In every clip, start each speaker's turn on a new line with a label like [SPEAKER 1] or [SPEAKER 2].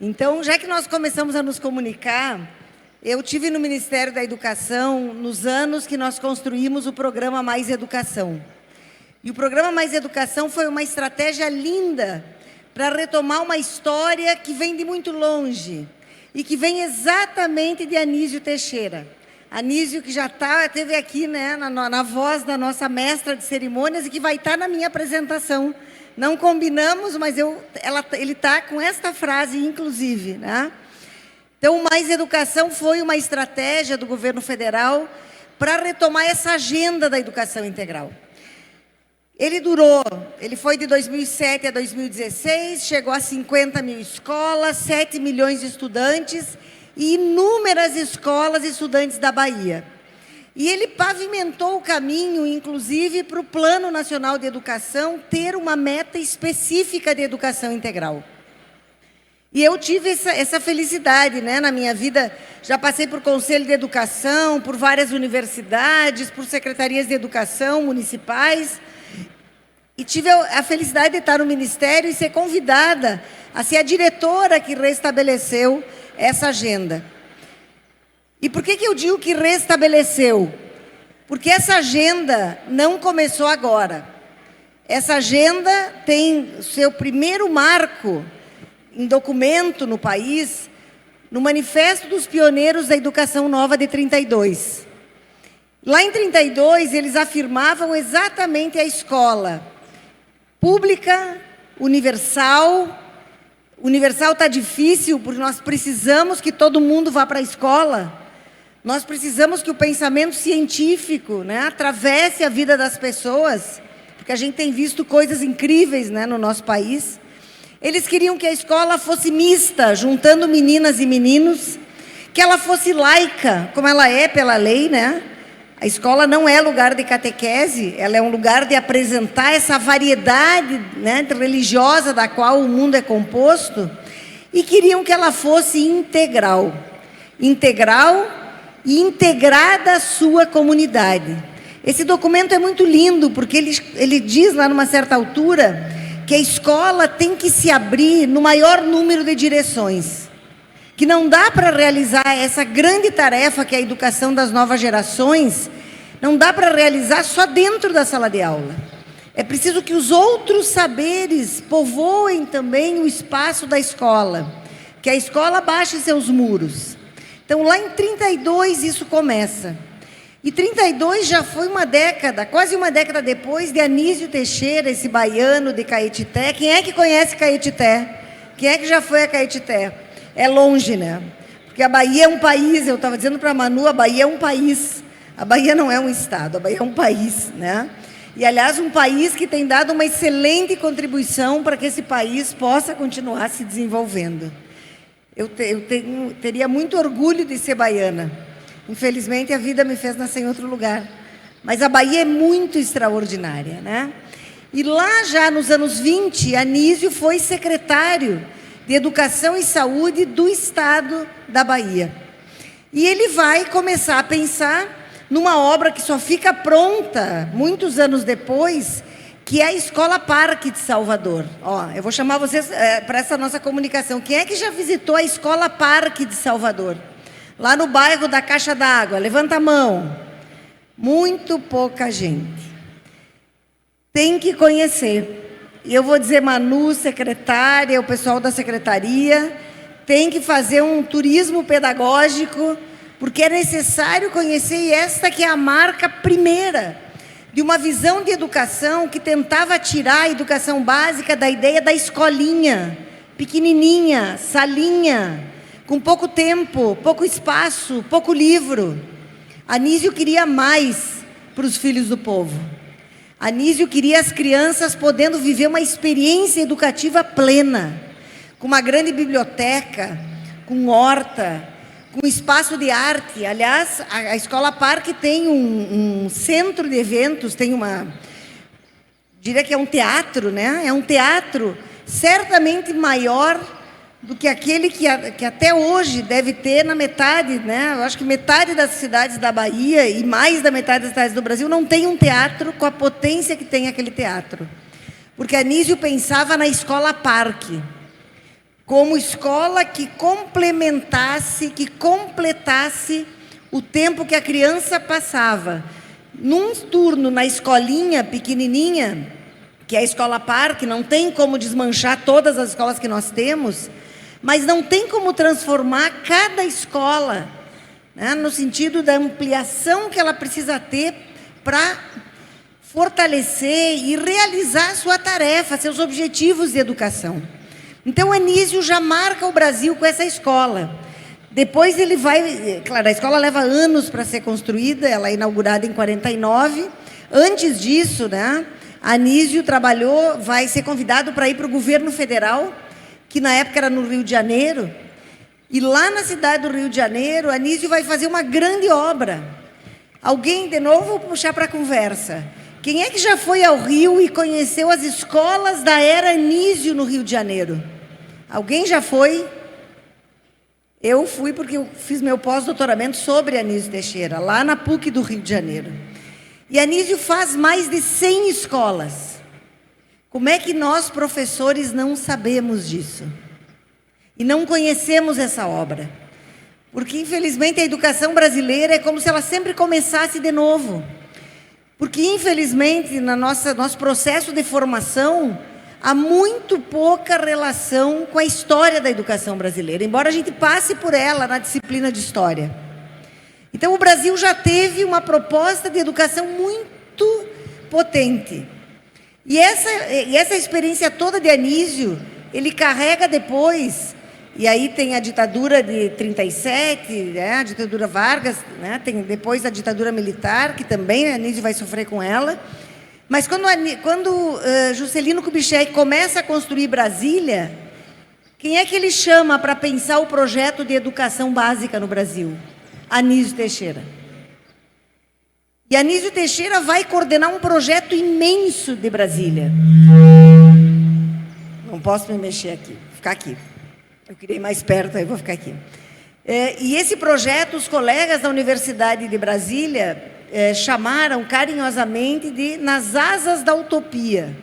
[SPEAKER 1] Então, já que nós começamos a nos comunicar, eu tive no Ministério da Educação nos anos que nós construímos o programa Mais Educação. E o programa Mais Educação foi uma estratégia linda para retomar uma história que vem de muito longe e que vem exatamente de Anísio Teixeira. Anísio que já esteve aqui, né, na voz da nossa mestra de cerimônias e que vai estar na minha apresentação. Não combinamos, mas ele está com esta frase, inclusive, né? Então, o Mais Educação foi uma estratégia do governo federal para retomar essa agenda da educação integral. Ele foi de 2007 a 2016, chegou a 50 mil escolas, 7 milhões de estudantes e inúmeras escolas e estudantes da Bahia. E ele pavimentou o caminho, inclusive, para o Plano Nacional de Educação ter uma meta específica de educação integral. E eu tive essa felicidade, né, na minha vida. Já passei por Conselho de Educação, por várias universidades, por secretarias de educação municipais. E tive a felicidade de estar no Ministério e ser convidada a ser a diretora que restabeleceu essa agenda. E por que eu digo que restabeleceu? Porque essa agenda não começou agora. Essa agenda tem o seu primeiro marco em documento no país, no Manifesto dos Pioneiros da Educação Nova de 32. Lá em 32, eles afirmavam exatamente a escola pública, universal. Universal está difícil, porque nós precisamos que todo mundo vá para a escola. Nós precisamos que o pensamento científico, né, atravesse a vida das pessoas, porque a gente tem visto coisas incríveis, né, no nosso país. Eles queriam que a escola fosse mista, juntando meninas e meninos, que ela fosse laica, como ela é pela lei, né? A escola não é lugar de catequese, ela é um lugar de apresentar essa variedade, né, religiosa da qual o mundo é composto, e queriam que ela fosse integral. Integral e integrada à sua comunidade. Esse documento é muito lindo, porque ele diz lá numa certa altura que a escola tem que se abrir no maior número de direções, que não dá para realizar essa grande tarefa que é a educação das novas gerações, não dá para realizar só dentro da sala de aula. É preciso que os outros saberes povoem também o espaço da escola, que a escola baixe seus muros. Então, lá em 32, isso começa. E 32 já foi uma década, quase uma década depois, de Anísio Teixeira, esse baiano de Caetité. Quem é que conhece Caetité? Quem é que já foi a Caetité? É longe, né? Porque a Bahia é um país, eu estava dizendo para a Manu, a Bahia é um país. A Bahia não é um estado, a Bahia é um país, né? E, aliás, um país que tem dado uma excelente contribuição para que esse país possa continuar se desenvolvendo. Eu teria muito orgulho de ser baiana. Infelizmente, a vida me fez nascer em outro lugar. Mas a Bahia é muito extraordinária, né? E lá, já nos anos 20, Anísio foi secretário de Educação e Saúde do Estado da Bahia. E ele vai começar a pensar numa obra que só fica pronta muitos anos depois, que é a Escola Parque de Salvador. Ó, eu vou chamar vocês para essa nossa comunicação. Quem é que já visitou a Escola Parque de Salvador? Lá no bairro da Caixa d'Água. Levanta a mão. Muito pouca gente. Tem que conhecer. E eu vou dizer, Manu, secretária, o pessoal da secretaria, tem que fazer um turismo pedagógico, porque é necessário conhecer, e esta que é a marca primeira de uma visão de educação que tentava tirar a educação básica da ideia da escolinha, pequenininha, salinha, com pouco tempo, pouco espaço, pouco livro. Anísio queria mais para os filhos do povo. Anísio queria as crianças podendo viver uma experiência educativa plena, com uma grande biblioteca, com horta, com espaço de arte. Aliás, a Escola Parque tem um centro de eventos, tem diria que é um teatro, né? É um teatro certamente maior do que aquele que até hoje deve ter na metade, né? Eu acho que metade das cidades da Bahia e mais da metade das cidades do Brasil não tem um teatro com a potência que tem aquele teatro. Porque Anísio pensava na Escola Parque. como escola que complementasse, que completasse o tempo que a criança passava num turno na escolinha pequenininha, que é a escola parque. Não tem como desmanchar todas as escolas que nós temos, mas não tem como transformar cada escola, né, no sentido da ampliação que ela precisa ter para fortalecer e realizar sua tarefa, seus objetivos de educação. Então, Anísio já marca o Brasil com essa escola. Depois ele vai... Claro, a escola leva anos para ser construída, ela é inaugurada em 49. Antes disso, né, Anísio trabalhou, vai ser convidado para ir para o governo federal, que na época era no Rio de Janeiro. E lá na cidade do Rio de Janeiro, Anísio vai fazer uma grande obra. Alguém, de novo, vou puxar para a conversa. Quem é que já foi ao Rio e conheceu as escolas da era Anísio no Rio de Janeiro? Alguém já foi? Eu fui porque eu fiz meu pós-doutoramento sobre Anísio Teixeira, lá na PUC do Rio de Janeiro. E Anísio faz mais de 100 escolas. Como é que nós, professores, não sabemos disso? E não conhecemos essa obra? Porque, infelizmente, a educação brasileira é como se ela sempre começasse de novo. Porque, infelizmente, no nosso processo de formação, há muito pouca relação com a história da educação brasileira, embora a gente passe por ela na disciplina de história. Então, o Brasil já teve uma proposta de educação muito potente. E essa experiência toda de Anísio, ele carrega depois, e aí tem a ditadura de 37, né, a ditadura Vargas, né, tem depois a ditadura militar, que também Anísio vai sofrer com ela. Mas quando Juscelino Kubitschek começa a construir Brasília, quem é que ele chama para pensar o projeto de educação básica no Brasil? Anísio Teixeira. E Anísio Teixeira vai coordenar um projeto imenso de Brasília. Não posso me mexer aqui, vou ficar aqui. Eu queria ir mais perto, aí vou ficar aqui. E esse projeto, os colegas da Universidade de Brasília chamaram carinhosamente de Nas Asas da Utopia,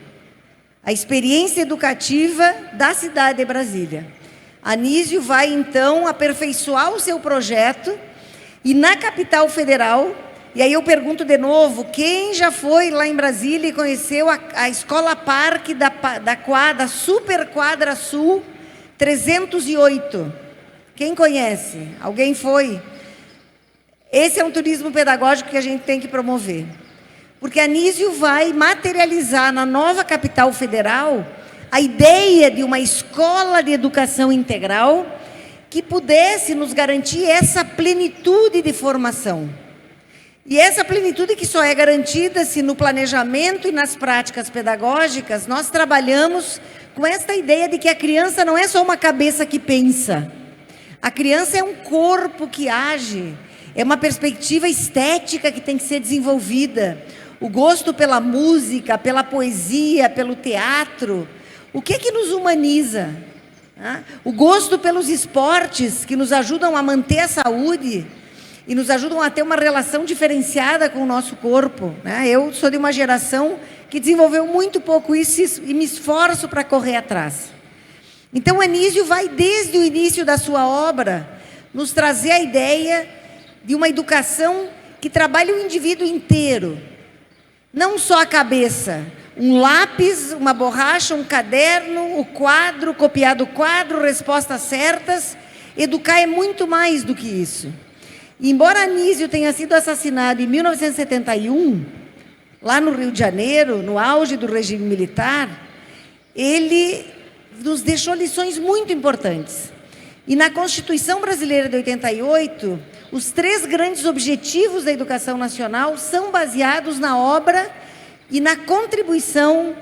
[SPEAKER 1] a experiência educativa da cidade de Brasília. Anísio vai, então, aperfeiçoar o seu projeto e na capital federal, e aí eu pergunto de novo, quem já foi lá em Brasília e conheceu a Escola Parque da Super Quadra Sul 308? Quem conhece? Alguém foi? Esse é um turismo pedagógico que a gente tem que promover. Porque Anísio vai materializar na nova capital federal a ideia de uma escola de educação integral que pudesse nos garantir essa plenitude de formação. E essa plenitude que só é garantida se no planejamento e nas práticas pedagógicas nós trabalhamos com esta ideia de que a criança não é só uma cabeça que pensa. A criança é um corpo que age. É uma perspectiva estética que tem que ser desenvolvida. O gosto pela música, pela poesia, pelo teatro. O que é que nos humaniza? O gosto pelos esportes, que nos ajudam a manter a saúde e nos ajudam a ter uma relação diferenciada com o nosso corpo. Eu sou de uma geração que desenvolveu muito pouco isso e me esforço para correr atrás. Então, Anísio vai, desde o início da sua obra, nos trazer a ideia de uma educação que trabalhe o indivíduo inteiro, não só a cabeça. Um lápis, uma borracha, um caderno, o quadro, copiar do quadro, respostas certas. Educar é muito mais do que isso. E embora Anísio tenha sido assassinado em 1971, lá no Rio de Janeiro, no auge do regime militar, ele nos deixou lições muito importantes. E na Constituição Brasileira de 88, os 3 grandes objetivos da educação nacional são baseados na obra e na contribuição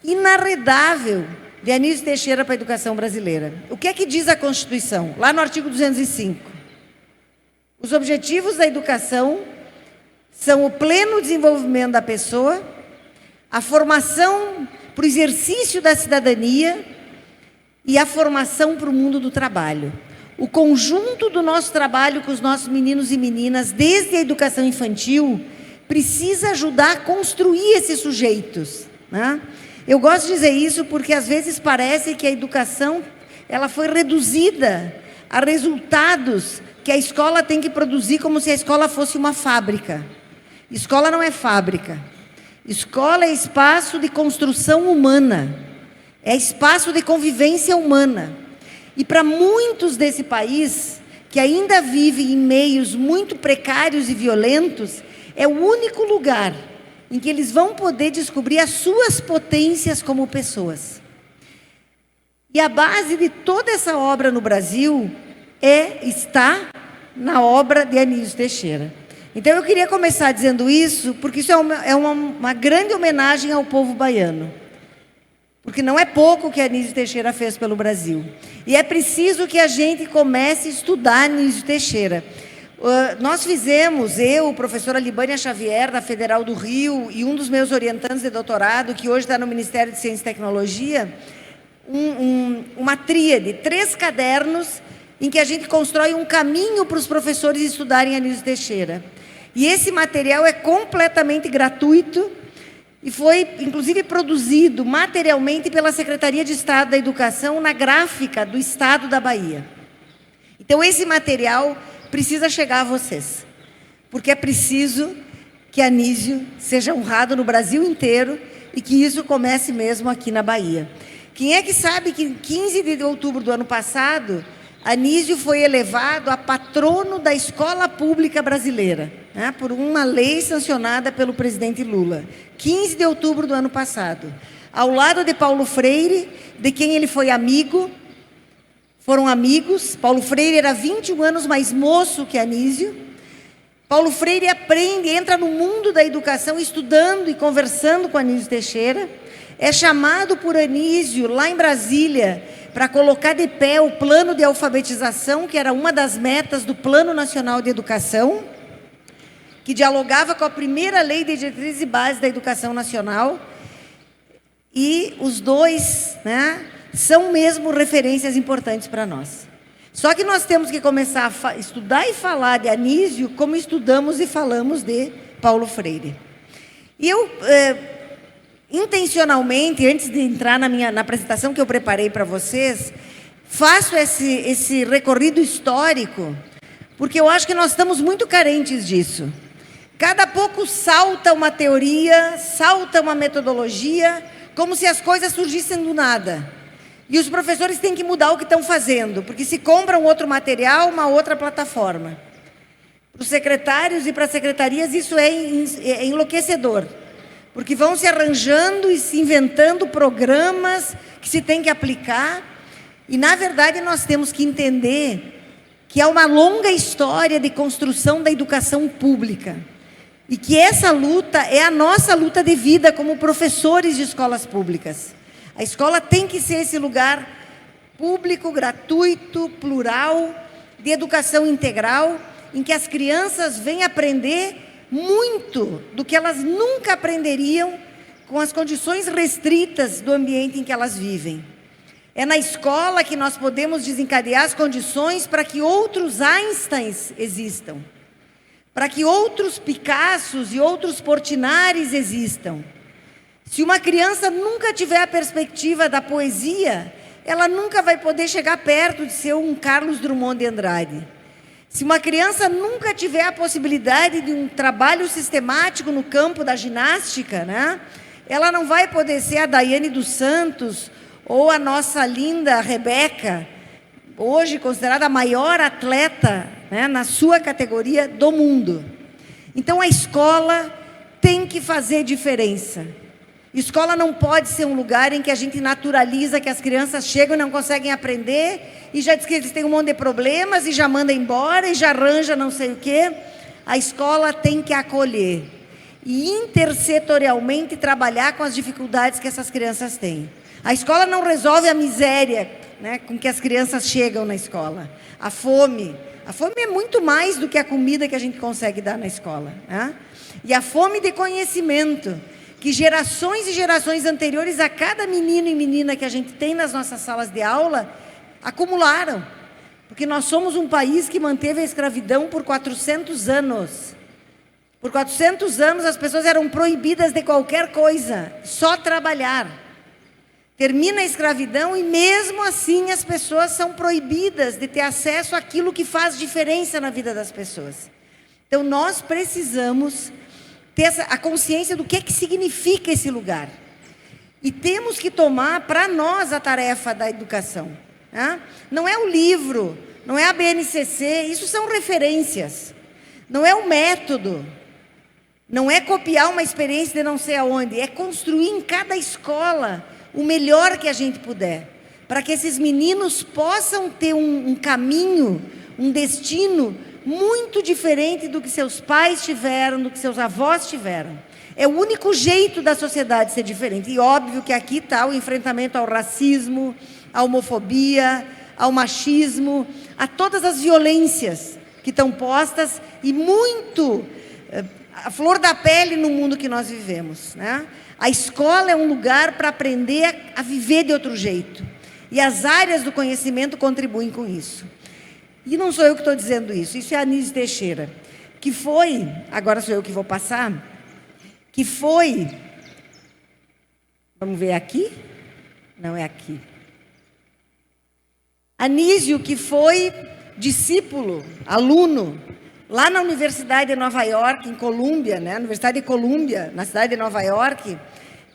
[SPEAKER 1] inarredável de Anísio Teixeira para a educação brasileira. O que é que diz a Constituição? Lá no artigo 205. Os objetivos da educação são o pleno desenvolvimento da pessoa, a formação para o exercício da cidadania e a formação para o mundo do trabalho. O conjunto do nosso trabalho com os nossos meninos e meninas, desde a educação infantil, precisa ajudar a construir esses sujeitos. Eu gosto de dizer isso porque às vezes parece que a educação ela foi reduzida a resultados que a escola tem que produzir como se a escola fosse uma fábrica. Escola não é fábrica. Escola é espaço de construção humana. É espaço de convivência humana. E para muitos desse país, que ainda vivem em meios muito precários e violentos, é o único lugar em que eles vão poder descobrir as suas potências como pessoas. E a base de toda essa obra no Brasil está na obra de Anísio Teixeira. Então eu queria começar dizendo isso, porque isso é uma grande homenagem ao povo baiano. Porque não é pouco que Anísio Teixeira fez pelo Brasil. E é preciso que a gente comece a estudar Anísio Teixeira. Nós fizemos, eu, professora Libânia Xavier, da Federal do Rio, e um dos meus orientandos de doutorado, que hoje está no Ministério de Ciência e Tecnologia, uma tríade, 3 cadernos, em que a gente constrói um caminho para os professores estudarem Anísio Teixeira. E esse material é completamente gratuito, e foi, inclusive, produzido materialmente pela Secretaria de Estado da Educação na gráfica do Estado da Bahia. Então, esse material precisa chegar a vocês, porque é preciso que Anísio seja honrado no Brasil inteiro e que isso comece mesmo aqui na Bahia. Quem é que sabe que em 15 de outubro do ano passado, Anísio foi elevado a patrono da escola pública brasileira, né, por uma lei sancionada pelo presidente Lula. 15 de outubro do ano passado. Ao lado de Paulo Freire, de quem ele foi amigo, foram amigos. Paulo Freire era 21 anos mais moço que Anísio. Paulo Freire entra no mundo da educação estudando e conversando com Anísio Teixeira. É chamado por Anísio, lá em Brasília, para colocar de pé o plano de alfabetização, que era uma das metas do Plano Nacional de Educação, que dialogava com a primeira lei de diretrizes e bases da educação nacional. E os dois, né, são mesmo referências importantes para nós. Só que nós temos que começar a estudar e falar de Anísio como estudamos e falamos de Paulo Freire. E eu, intencionalmente, antes de entrar na apresentação que eu preparei para vocês, faço esse recorrido histórico, porque eu acho que nós estamos muito carentes disso. Cada pouco salta uma teoria, salta uma metodologia, como se as coisas surgissem do nada. E os professores têm que mudar o que estão fazendo, porque se compram outro material, uma outra plataforma. Para os secretários e para as secretarias isso é enlouquecedor, porque vão se arranjando e se inventando programas que se tem que aplicar, e na verdade nós temos que entender que há uma longa história de construção da educação pública, e que essa luta é a nossa luta de vida como professores de escolas públicas. A escola tem que ser esse lugar público, gratuito, plural, de educação integral, em que as crianças vêm aprender muito do que elas nunca aprenderiam com as condições restritas do ambiente em que elas vivem. É na escola que nós podemos desencadear as condições para que outros Einsteins existam, para que outros Picassos e outros Portinares existam. Se uma criança nunca tiver a perspectiva da poesia, ela nunca vai poder chegar perto de ser um Carlos Drummond de Andrade. Se uma criança nunca tiver a possibilidade de um trabalho sistemático no campo da ginástica, né, ela não vai poder ser a Daiane dos Santos ou a nossa linda Rebeca, hoje considerada a maior atleta, né, na sua categoria do mundo. Então a escola tem que fazer diferença. Escola não pode ser um lugar em que a gente naturaliza que as crianças chegam e não conseguem aprender, e já diz que eles têm um monte de problemas, e já manda embora, e já arranja não sei o quê. A escola tem que acolher e intersetorialmente trabalhar com as dificuldades que essas crianças têm. A escola não resolve a miséria, né, com que as crianças chegam na escola. A fome é muito mais do que a comida que a gente consegue dar na escola, né? E a fome de conhecimento, que gerações e gerações anteriores a cada menino e menina que a gente tem nas nossas salas de aula acumularam. Porque nós somos um país que manteve a escravidão por 400 anos. Por 400 anos as pessoas eram proibidas de qualquer coisa, só trabalhar. Termina a escravidão e, mesmo assim, as pessoas são proibidas de ter acesso àquilo que faz diferença na vida das pessoas. Então, nós precisamos ter a consciência do que significa esse lugar. E temos que tomar para nós a tarefa da educação. Né? Não é o livro, não é a BNCC, isso são referências. Não é o método, não é copiar uma experiência de não sei aonde, é construir em cada escola o melhor que a gente puder, para que esses meninos possam ter um caminho, um destino muito diferente do que seus pais tiveram, do que seus avós tiveram. É o único jeito da sociedade ser diferente. E óbvio que aqui está o enfrentamento ao racismo, à homofobia, ao machismo, a todas as violências que estão postas e muito a flor da pele no mundo que nós vivemos, né? A escola é um lugar para aprender a viver de outro jeito. E as áreas do conhecimento contribuem com isso. E não sou eu que estou dizendo isso, isso é a Anísio Teixeira, que foi, agora sou eu que vou passar, que foi, vamos ver aqui? Não é aqui. Anísio, que foi discípulo, aluno, lá na Universidade de Nova York, em Colômbia, né? Universidade de Colômbia, na cidade de Nova York.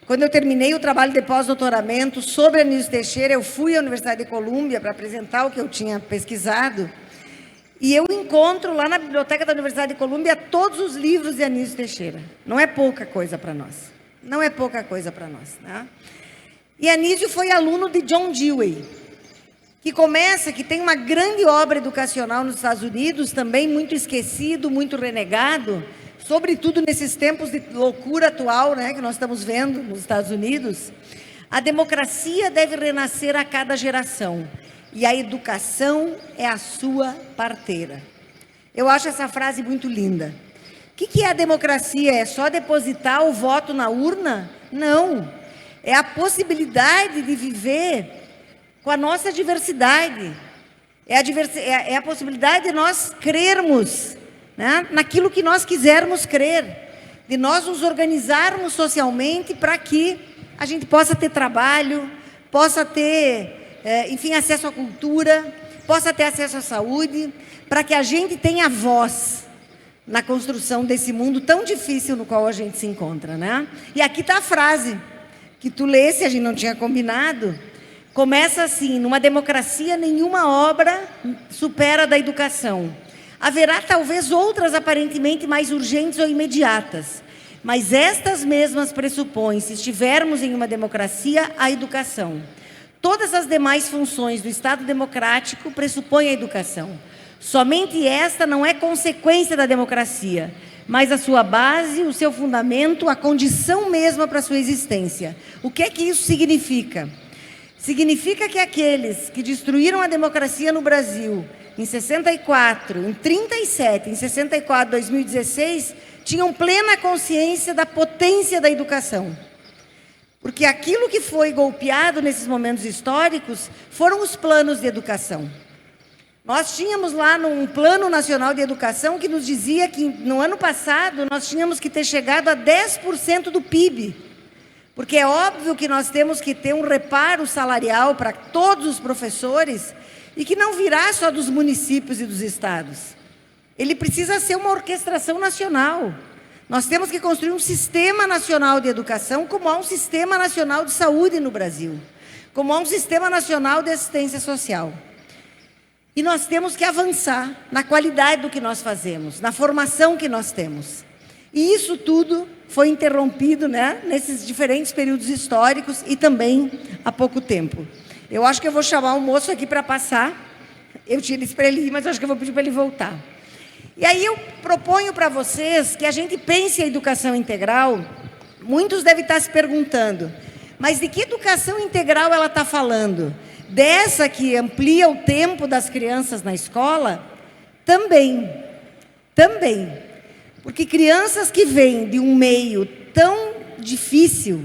[SPEAKER 1] Quando eu terminei o trabalho de pós-doutoramento sobre Anísio Teixeira, eu fui à Universidade de Colômbia para apresentar o que eu tinha pesquisado. E eu encontro lá na biblioteca da Universidade de Colômbia todos os livros de Anísio Teixeira. Não é pouca coisa para nós. Não é pouca coisa para nós. Né? E Anísio foi aluno de John Dewey, que tem uma grande obra educacional nos Estados Unidos, também muito esquecido, muito renegado, sobretudo nesses tempos de loucura atual, né, que nós estamos vendo nos Estados Unidos. A democracia deve renascer a cada geração, e a educação é a sua parteira. Eu acho essa frase muito linda. O que é a democracia? É só depositar o voto na urna? Não. É a possibilidade de viver com a nossa diversidade, é a possibilidade de nós crermos, né, naquilo que nós quisermos crer, de nós nos organizarmos socialmente para que a gente possa ter trabalho, possa ter, enfim, acesso à cultura, possa ter acesso à saúde, para que a gente tenha voz na construção desse mundo tão difícil no qual a gente se encontra, né? E aqui está a frase que tu lesse, a gente não tinha combinado. Começa assim: numa democracia, nenhuma obra supera a da educação. Haverá talvez outras aparentemente mais urgentes ou imediatas, mas estas mesmas pressupõem, se estivermos em uma democracia, a educação. Todas as demais funções do Estado democrático pressupõem a educação. Somente esta não é consequência da democracia, mas a sua base, o seu fundamento, a condição mesma para a sua existência. O que é que isso significa? Significa que aqueles que destruíram a democracia no Brasil em 64, em 37, em 64, 2016, tinham plena consciência da potência da educação. Porque aquilo que foi golpeado nesses momentos históricos foram os planos de educação. Nós tínhamos lá um Plano Nacional de Educação que nos dizia que no ano passado nós tínhamos que ter chegado a 10% do PIB. Porque é óbvio que nós temos que ter um reparo salarial para todos os professores e que não virá só dos municípios e dos estados. Ele precisa ser uma orquestração nacional. Nós temos que construir um sistema nacional de educação, como há um sistema nacional de saúde no Brasil, como há um sistema nacional de assistência social. E nós temos que avançar na qualidade do que nós fazemos, na formação que nós temos. E isso tudo foi interrompido, né, nesses diferentes períodos históricos e também há pouco tempo. Eu acho que eu vou chamar o moço aqui para passar. Eu tinha dito para ele ir, mas acho que eu vou pedir para ele voltar. E aí eu proponho para vocês que a gente pense a educação integral. Muitos devem estar se perguntando, mas de que educação integral ela está falando? Dessa que amplia o tempo das crianças na escola? Também. Porque crianças que vêm de um meio tão difícil,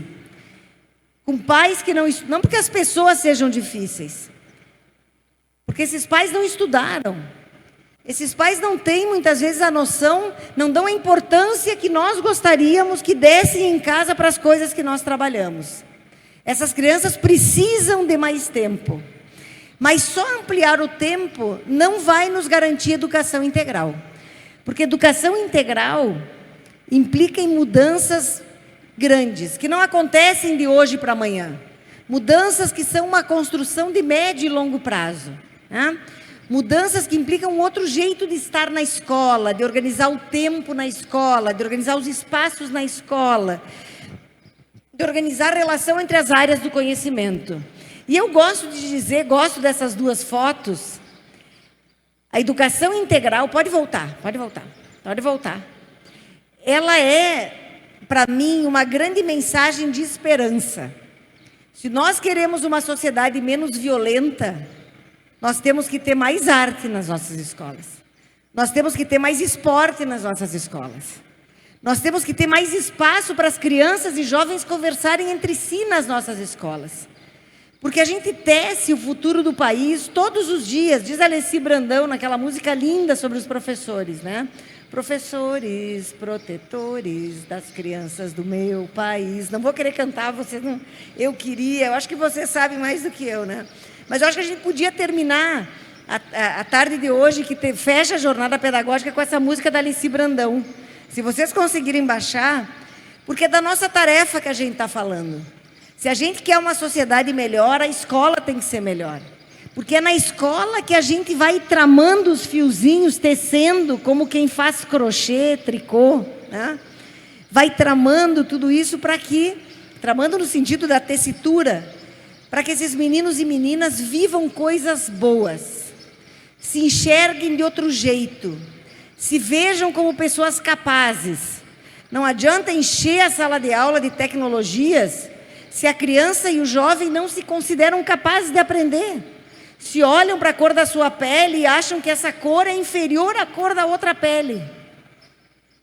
[SPEAKER 1] com pais que não porque as pessoas sejam difíceis, porque esses pais não estudaram. Esses pais não têm, muitas vezes, a noção, não dão a importância que nós gostaríamos que dessem em casa para as coisas que nós trabalhamos. Essas crianças precisam de mais tempo. Mas só ampliar o tempo não vai nos garantir educação integral. Porque educação integral implica em mudanças grandes, que não acontecem de hoje para amanhã. Mudanças que são uma construção de médio e longo prazo, né? Mudanças que implicam um outro jeito de estar na escola, de organizar o tempo na escola, de organizar os espaços na escola, de organizar a relação entre as áreas do conhecimento. E eu gosto de dizer, gosto dessas duas fotos, a educação integral, pode voltar. Ela é, para mim, uma grande mensagem de esperança. Se nós queremos uma sociedade menos violenta, nós temos que ter mais arte nas nossas escolas. Nós temos que ter mais esporte nas nossas escolas. Nós temos que ter mais espaço para as crianças e jovens conversarem entre si nas nossas escolas. Porque a gente tece o futuro do país todos os dias, diz Alessi Brandão naquela música linda sobre os professores, né? Professores, protetores das crianças do meu país. Não vou querer cantar, vocês não... Eu acho que vocês sabem mais do que eu, né? Mas eu acho que a gente podia terminar a tarde de hoje, que fecha a jornada pedagógica, com essa música da Alessi Brandão. Se vocês conseguirem baixar, porque é da nossa tarefa que a gente está falando. Se a gente quer uma sociedade melhor, a escola tem que ser melhor. Porque é na escola que a gente vai tramando os fiozinhos, tecendo, como quem faz crochê, tricô, né? Vai tramando tudo isso para que, tramando no sentido da tessitura, para que esses meninos e meninas vivam coisas boas, se enxerguem de outro jeito, se vejam como pessoas capazes. Não adianta encher a sala de aula de tecnologias se a criança e o jovem não se consideram capazes de aprender. Se olham para a cor da sua pele e acham que essa cor é inferior à cor da outra pele.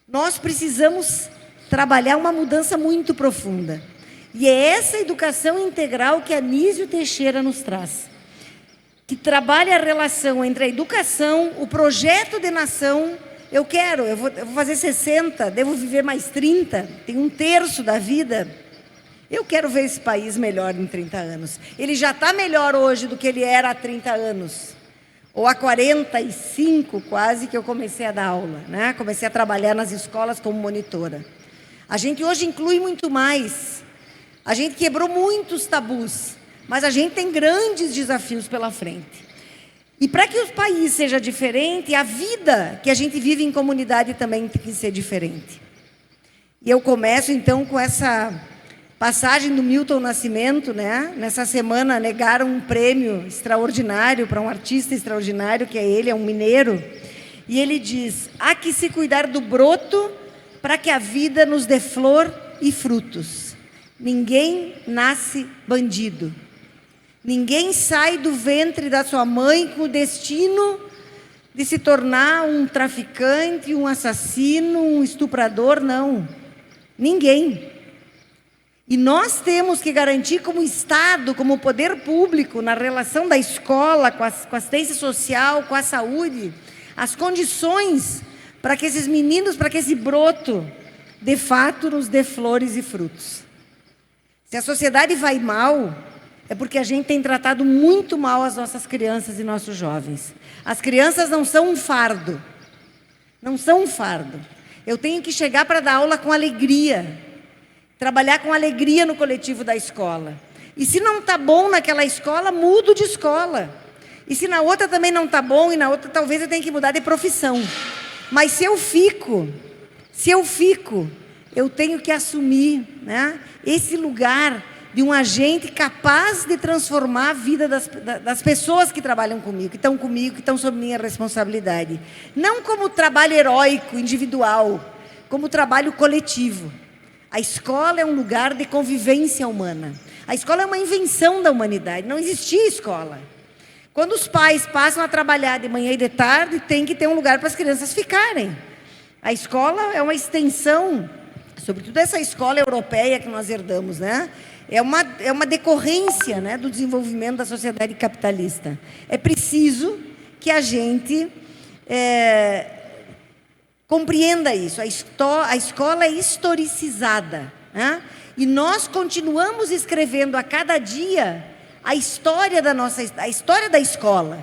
[SPEAKER 1] Nós precisamos trabalhar uma mudança muito profunda. E é essa educação integral que Anísio Teixeira nos traz, que trabalha a relação entre a educação, o projeto de nação. Eu vou fazer 60, devo viver mais 30, tenho um terço da vida. Eu quero ver esse país melhor em 30 anos. Ele já está melhor hoje do que ele era há 30 anos. Ou há 45, quase, que eu comecei a dar aula, né? Comecei a trabalhar nas escolas como monitora. A gente hoje inclui muito mais. A gente quebrou muitos tabus, mas a gente tem grandes desafios pela frente. E para que o país seja diferente, a vida que a gente vive em comunidade também tem que ser diferente. E eu começo, então, com essa passagem do Milton Nascimento, né? Nessa semana negaram um prêmio extraordinário para um artista extraordinário, que é ele, é um mineiro. E ele diz: há que se cuidar do broto para que a vida nos dê flor e frutos. Ninguém nasce bandido. Ninguém sai do ventre da sua mãe com o destino de se tornar um traficante, um assassino, um estuprador, não. Ninguém. E nós temos que garantir como Estado, como poder público, na relação da escola, com a assistência social, com a saúde, as condições para que esses meninos, para que esse broto, de fato, nos dê flores e frutos. Se a sociedade vai mal, é porque a gente tem tratado muito mal as nossas crianças e nossos jovens. As crianças não são um fardo. Não são um fardo. Eu tenho que chegar para dar aula com alegria. Trabalhar com alegria no coletivo da escola. E se não está bom naquela escola, mudo de escola. E se na outra também não está bom, e na outra talvez eu tenha que mudar de profissão. Mas se eu fico, eu tenho que assumir, né, esse lugar de um agente capaz de transformar a vida das pessoas que trabalham comigo, que estão sob minha responsabilidade. Não como trabalho heróico, individual, como trabalho coletivo. A escola é um lugar de convivência humana. A escola é uma invenção da humanidade, não existia escola. Quando os pais passam a trabalhar de manhã e de tarde, tem que ter um lugar para as crianças ficarem. A escola é uma extensão, sobretudo essa escola europeia que nós herdamos, né? É uma decorrência, né, do desenvolvimento da sociedade capitalista. É preciso que a gente compreenda isso. A escola é historicizada, né? E nós continuamos escrevendo a cada dia a história a história da escola.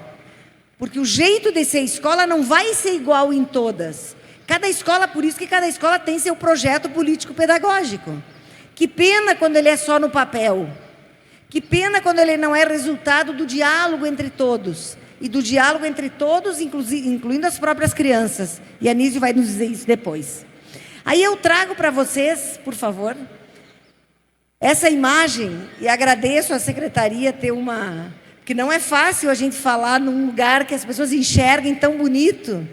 [SPEAKER 1] Porque o jeito de ser escola não vai ser igual em todas. Cada escola, por isso que cada escola tem seu projeto político-pedagógico. Que pena quando ele é só no papel. Que pena quando ele não é resultado do diálogo entre todos. E do diálogo entre todos, incluindo as próprias crianças. E a Anísio vai nos dizer isso depois. Aí eu trago para vocês, por favor, essa imagem, e agradeço à secretaria ter uma... Porque não é fácil a gente falar num lugar que as pessoas enxerguem tão bonito.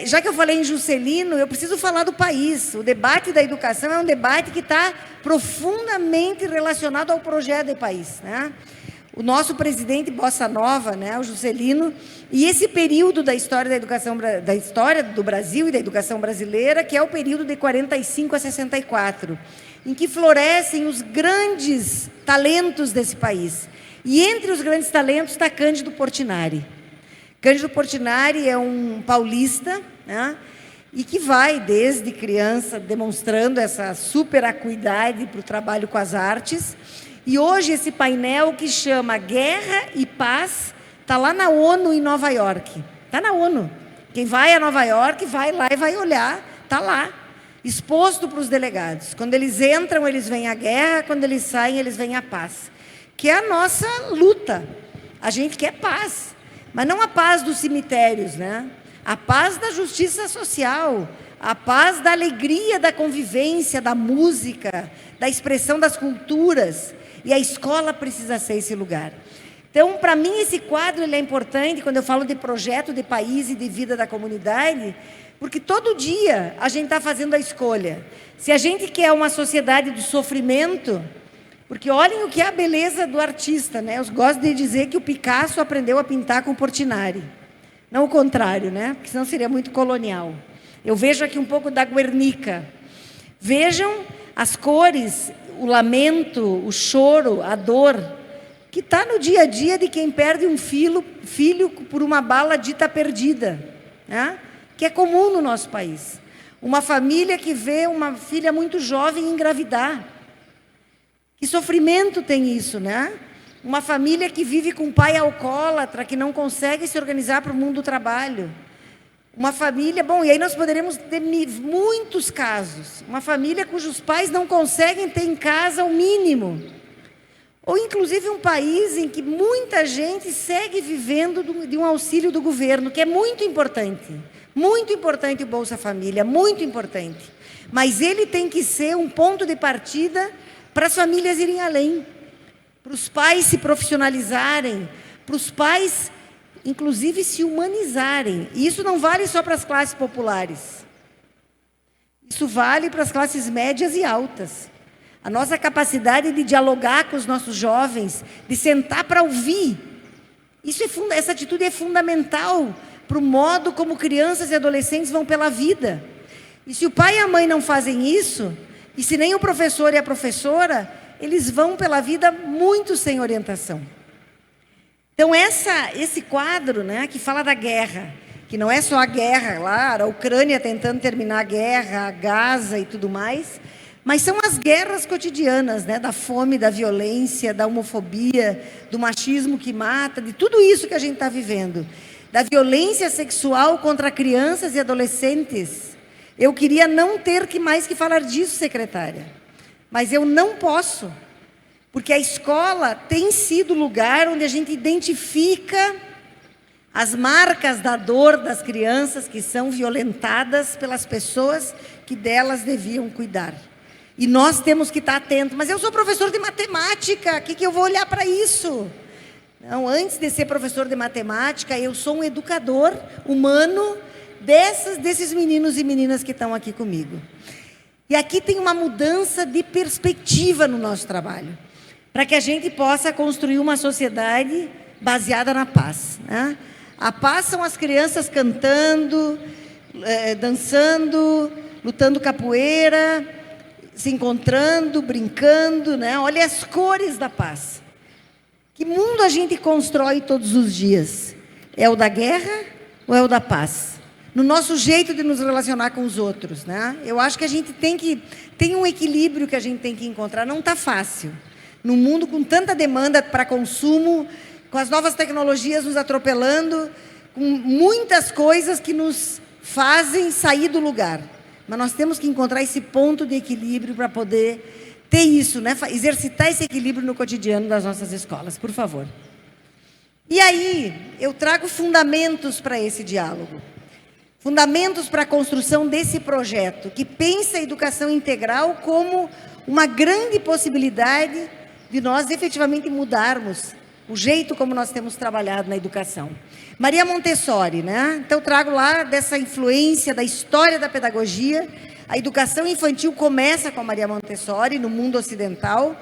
[SPEAKER 1] Já que eu falei em Juscelino, eu preciso falar do país. O debate da educação é um debate que está profundamente relacionado ao projeto de país, né? O nosso presidente Bossa Nova, né, o Juscelino, e esse período da história da educação, da história do Brasil e da educação brasileira, que é o período de 45 a 64, em que florescem os grandes talentos desse país. E entre os grandes talentos está Cândido Portinari. Cândido Portinari é um paulista, né, e que vai, desde criança, demonstrando essa super acuidade para o trabalho com as artes. E hoje esse painel que chama Guerra e Paz está lá na ONU em Nova York. Está na ONU. Quem vai a Nova York vai lá e vai olhar, está lá, exposto para os delegados. Quando eles entram, eles veem a guerra, quando eles saem, eles veem a paz. Que é a nossa luta. A gente quer paz. Mas não a paz dos cemitérios, né? A paz da justiça social, a paz da alegria da convivência, da música, da expressão das culturas. E a escola precisa ser esse lugar. Então, para mim, esse quadro ele é importante quando eu falo de projeto de país e de vida da comunidade, porque todo dia a gente está fazendo a escolha. Se a gente quer uma sociedade do sofrimento... Porque olhem o que é a beleza do artista, né? Eu gosto de dizer que o Picasso aprendeu a pintar com Portinari. Não o contrário, né? Porque senão seria muito colonial. Eu vejo aqui um pouco da Guernica. Vejam as cores, o lamento, o choro, a dor, que está no dia a dia de quem perde um filho por uma bala dita perdida, né? Que é comum no nosso país. Uma família que vê uma filha muito jovem engravidar. Que sofrimento tem isso, né? Uma família que vive com um pai alcoólatra, que não consegue se organizar para o mundo do trabalho. Uma família, bom, e aí nós poderemos ter muitos casos. Uma família cujos pais não conseguem ter em casa o mínimo. Ou, inclusive, um país em que muita gente segue vivendo de um auxílio do governo, que é muito importante. Muito importante o Bolsa Família, muito importante. Mas ele tem que ser um ponto de partida para as famílias irem além, para os pais se profissionalizarem, para os pais, inclusive, se humanizarem. E isso não vale só para as classes populares. Isso vale para as classes médias e altas. A nossa capacidade de dialogar com os nossos jovens, de sentar para ouvir. Essa atitude é fundamental para o modo como crianças e adolescentes vão pela vida. E se o pai e a mãe não fazem isso... E se nem o professor e a professora, eles vão pela vida muito sem orientação. Então, esse quadro, né, que fala da guerra, que não é só a guerra lá, a Ucrânia tentando terminar a guerra, a Gaza e tudo mais, mas são as guerras cotidianas, né, da fome, da violência, da homofobia, do machismo que mata, de tudo isso que a gente está vivendo. Da violência sexual contra crianças e adolescentes. Eu queria não ter mais que falar disso, secretária. Mas eu não posso. Porque a escola tem sido o lugar onde a gente identifica as marcas da dor das crianças que são violentadas pelas pessoas que delas deviam cuidar. E nós temos que estar atentos. Mas eu sou professor de matemática, o que eu vou olhar para isso? Não, antes de ser professor de matemática, eu sou um educador humano desses meninos e meninas que estão aqui comigo. E aqui tem uma mudança de perspectiva no nosso trabalho, para que a gente possa construir uma sociedade baseada na paz, né? A paz são as crianças cantando, dançando, lutando capoeira, se encontrando, brincando, né? Olha as cores da paz. Que mundo a gente constrói todos os dias? É o da guerra ou é o da paz? no nosso jeito de nos relacionar com os outros, né? Eu acho que a gente tem um equilíbrio que a gente tem que encontrar. Não está fácil. Num mundo com tanta demanda para consumo, com as novas tecnologias nos atropelando, com muitas coisas que nos fazem sair do lugar. Mas nós temos que encontrar esse ponto de equilíbrio para poder ter isso, né? Exercitar esse equilíbrio no cotidiano das nossas escolas, por favor. E aí, eu trago fundamentos para esse diálogo. Fundamentos para a construção desse projeto, que pensa a educação integral como uma grande possibilidade de nós efetivamente mudarmos o jeito como nós temos trabalhado na educação. Maria Montessori, né? Então, eu trago lá dessa influência da história da pedagogia. A educação infantil começa com a Maria Montessori no mundo ocidental,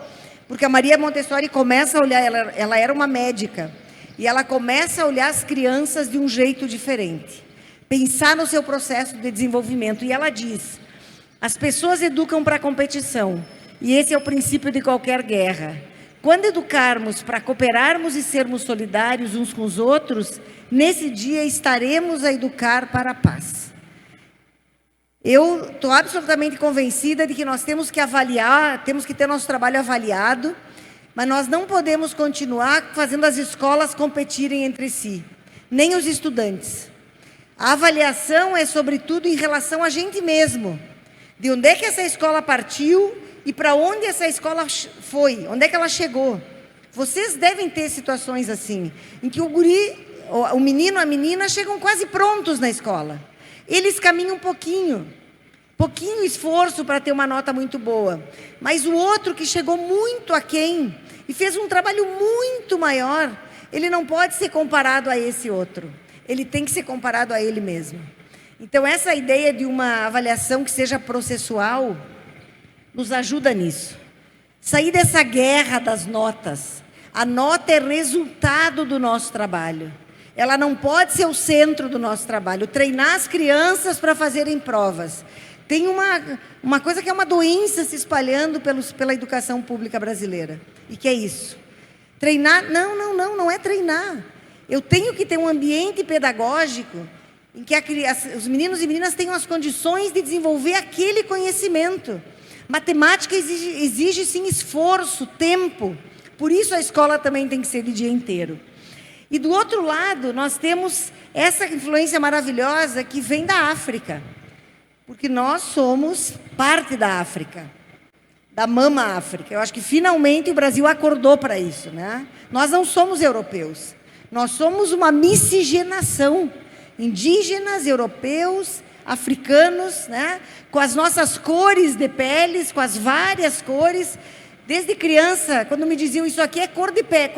[SPEAKER 1] porque a Maria Montessori começa a olhar, ela era uma médica, e ela começa a olhar as crianças de um jeito diferente, pensar no seu processo de desenvolvimento. E ela diz: as pessoas educam para a competição, e esse é o princípio de qualquer guerra. Quando educarmos para cooperarmos e sermos solidários uns com os outros, nesse dia estaremos a educar para a paz. Eu estou absolutamente convencida de que nós temos que avaliar, temos que ter nosso trabalho avaliado, mas nós não podemos continuar fazendo as escolas competirem entre si, nem os estudantes. A avaliação é, sobretudo, em relação a gente mesmo. De onde é que essa escola partiu e para onde essa escola foi, onde é que ela chegou. Vocês devem ter situações assim, em que o guri, o menino, a menina chegam quase prontos na escola. Eles caminham pouquinho esforço para ter uma nota muito boa. Mas o outro que chegou muito aquém e fez um trabalho muito maior, ele não pode ser comparado a esse outro. Ele tem que ser comparado a ele mesmo. Então, essa ideia de uma avaliação que seja processual nos ajuda nisso. Sair dessa guerra das notas. A nota é resultado do nosso trabalho. Ela não pode ser o centro do nosso trabalho. Treinar as crianças para fazerem provas. Tem uma coisa que é uma doença se espalhando pela educação pública brasileira. E que é isso. Treinar? Não é treinar. Eu tenho que ter um ambiente pedagógico em que os meninos e meninas tenham as condições de desenvolver aquele conhecimento. Matemática exige sim esforço, tempo. Por isso a escola também tem que ser de dia inteiro. E do outro lado, nós temos essa influência maravilhosa que vem da África. Porque nós somos parte da África, da mama África. Eu acho que finalmente o Brasil acordou para isso, né? Nós não somos europeus. Nós somos uma miscigenação. Indígenas, europeus, africanos, né? Com as nossas cores de peles, com as várias cores. Desde criança, quando me diziam isso aqui é cor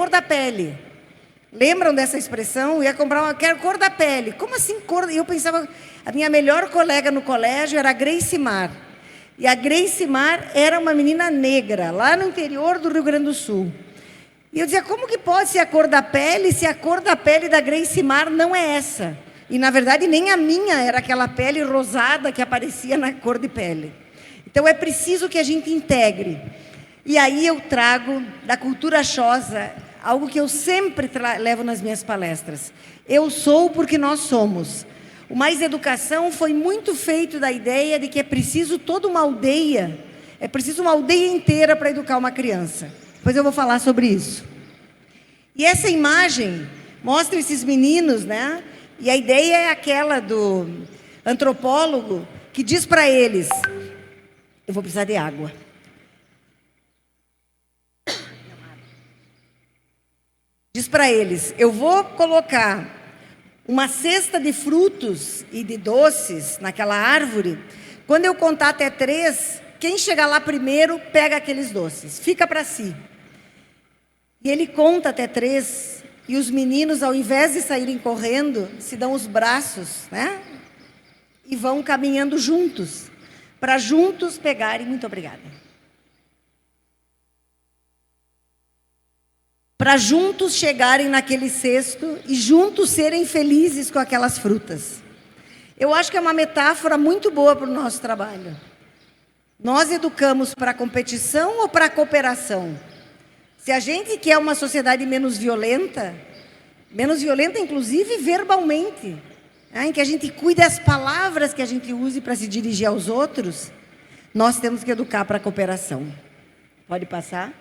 [SPEAKER 1] da pele. Lembram dessa expressão? Eu ia comprar quero cor da pele. Como assim cor? Eu pensava, a minha melhor colega no colégio era a Grace Mar. E a Grace Mar era uma menina negra, lá no interior do Rio Grande do Sul. E eu dizia, como que pode ser a cor da pele se a cor da pele da Grace Mar não é essa? E, na verdade, nem a minha era aquela pele rosada que aparecia na cor de pele. Então, é preciso que a gente integre. E aí eu trago da cultura Xhosa algo que eu sempre levo nas minhas palestras. Eu sou porque nós somos. O Mais Educação foi muito feito da ideia de que é preciso toda uma aldeia, é preciso uma aldeia inteira para educar uma criança. Depois eu vou falar sobre isso. E essa imagem mostra esses meninos, né? E a ideia é aquela do antropólogo que diz para eles, eu vou precisar de água. Diz para eles, eu vou colocar uma cesta de frutos e de doces naquela árvore. Quando eu contar até 3, quem chegar lá primeiro pega aqueles doces, fica para si. E ele conta até 3, e os meninos, ao invés de saírem correndo, se dão os braços, né? E vão caminhando juntos, para juntos pegarem, muito obrigada. Para juntos chegarem naquele cesto e juntos serem felizes com aquelas frutas. Eu acho que é uma metáfora muito boa para o nosso trabalho. Nós educamos para a competição ou para a cooperação? Se a gente quer uma sociedade menos violenta inclusive verbalmente, em que a gente cuide das palavras que a gente use para se dirigir aos outros, nós temos que educar para a cooperação. Pode passar?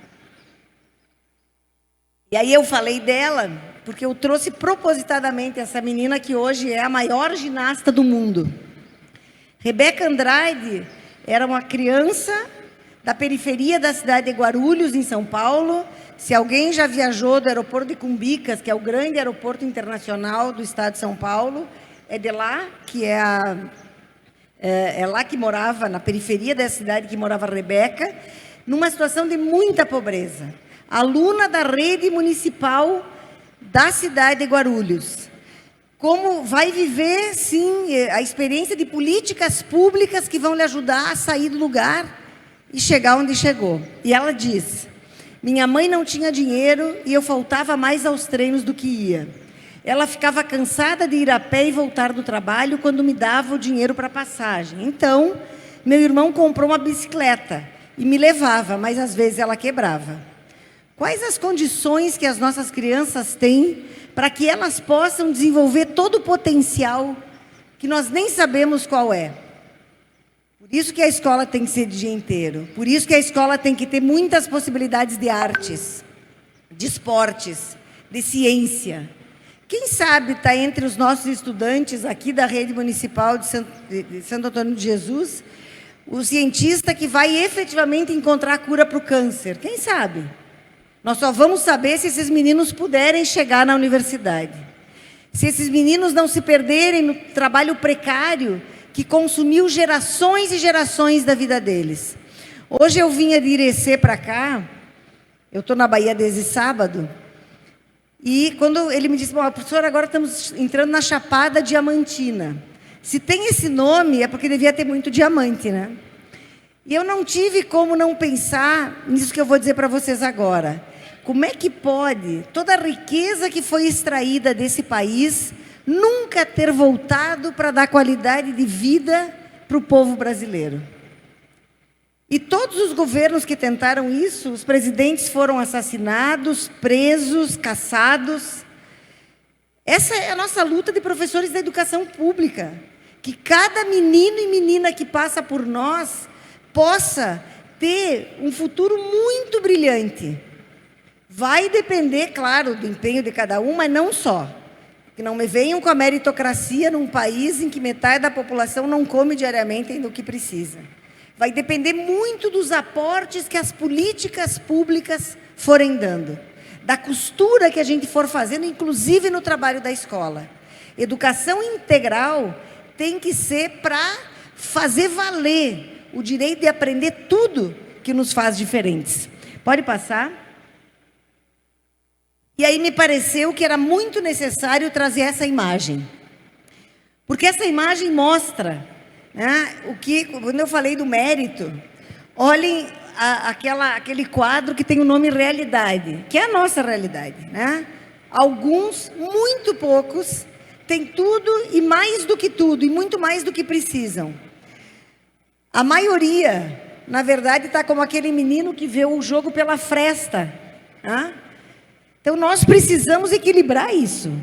[SPEAKER 1] E aí eu falei dela, porque eu trouxe propositadamente essa menina que hoje é a maior ginasta do mundo. Rebeca Andrade era uma criança da periferia da cidade de Guarulhos, em São Paulo. Se alguém já viajou do aeroporto de Cumbicas, que é o grande aeroporto internacional do estado de São Paulo, é de lá que é lá que morava, na periferia da cidade que morava a Rebeca, numa situação de muita pobreza. Aluna da rede municipal da cidade de Guarulhos. Como vai viver, sim, a experiência de políticas públicas que vão lhe ajudar a sair do lugar e chegar onde chegou. E ela diz: minha mãe não tinha dinheiro e eu faltava mais aos treinos do que ia. Ela ficava cansada de ir a pé e voltar do trabalho quando me dava o dinheiro para passagem. Então, meu irmão comprou uma bicicleta e me levava, mas às vezes ela quebrava. Quais as condições que as nossas crianças têm para que elas possam desenvolver todo o potencial que nós nem sabemos qual é? Por isso que a escola tem que ser de dia inteiro. Por isso que a escola tem que ter muitas possibilidades de artes, de esportes, de ciência. Quem sabe está entre os nossos estudantes aqui da rede municipal de Santo Antônio de Jesus, o cientista que vai efetivamente encontrar a cura para o câncer. Quem sabe? Nós só vamos saber se esses meninos puderem chegar na universidade. Se esses meninos não se perderem no trabalho precário que consumiu gerações e gerações da vida deles. Hoje eu vinha de Irecê para cá, eu estou na Bahia desde sábado, e quando ele me disse: bom, professora, agora estamos entrando na Chapada Diamantina. Se tem esse nome, é porque devia ter muito diamante, né? E eu não tive como não pensar nisso que eu vou dizer para vocês agora. Como é que pode toda a riqueza que foi extraída desse país nunca ter voltado para dar qualidade de vida para o povo brasileiro? E todos os governos que tentaram isso, os presidentes foram assassinados, presos, caçados. Essa é a nossa luta de professores da educação pública. Que cada menino e menina que passa por nós possa ter um futuro muito brilhante. Vai depender, claro, do empenho de cada um, mas não só. Que não me venham com a meritocracia num país em que metade da população não come diariamente do que precisa. Vai depender muito dos aportes que as políticas públicas forem dando. Da costura que a gente for fazendo, inclusive no trabalho da escola. Educação integral tem que ser para fazer valer o direito de aprender tudo que nos faz diferentes. Pode passar? E aí me pareceu que era muito necessário trazer essa imagem. Porque essa imagem mostra, né, quando eu falei do mérito, olhem aquele quadro que tem o nome realidade, que é a nossa realidade, né? Alguns, muito poucos, têm tudo e mais do que tudo, e muito mais do que precisam. A maioria, na verdade, está como aquele menino que vê o jogo pela fresta, né? Então, nós precisamos equilibrar isso.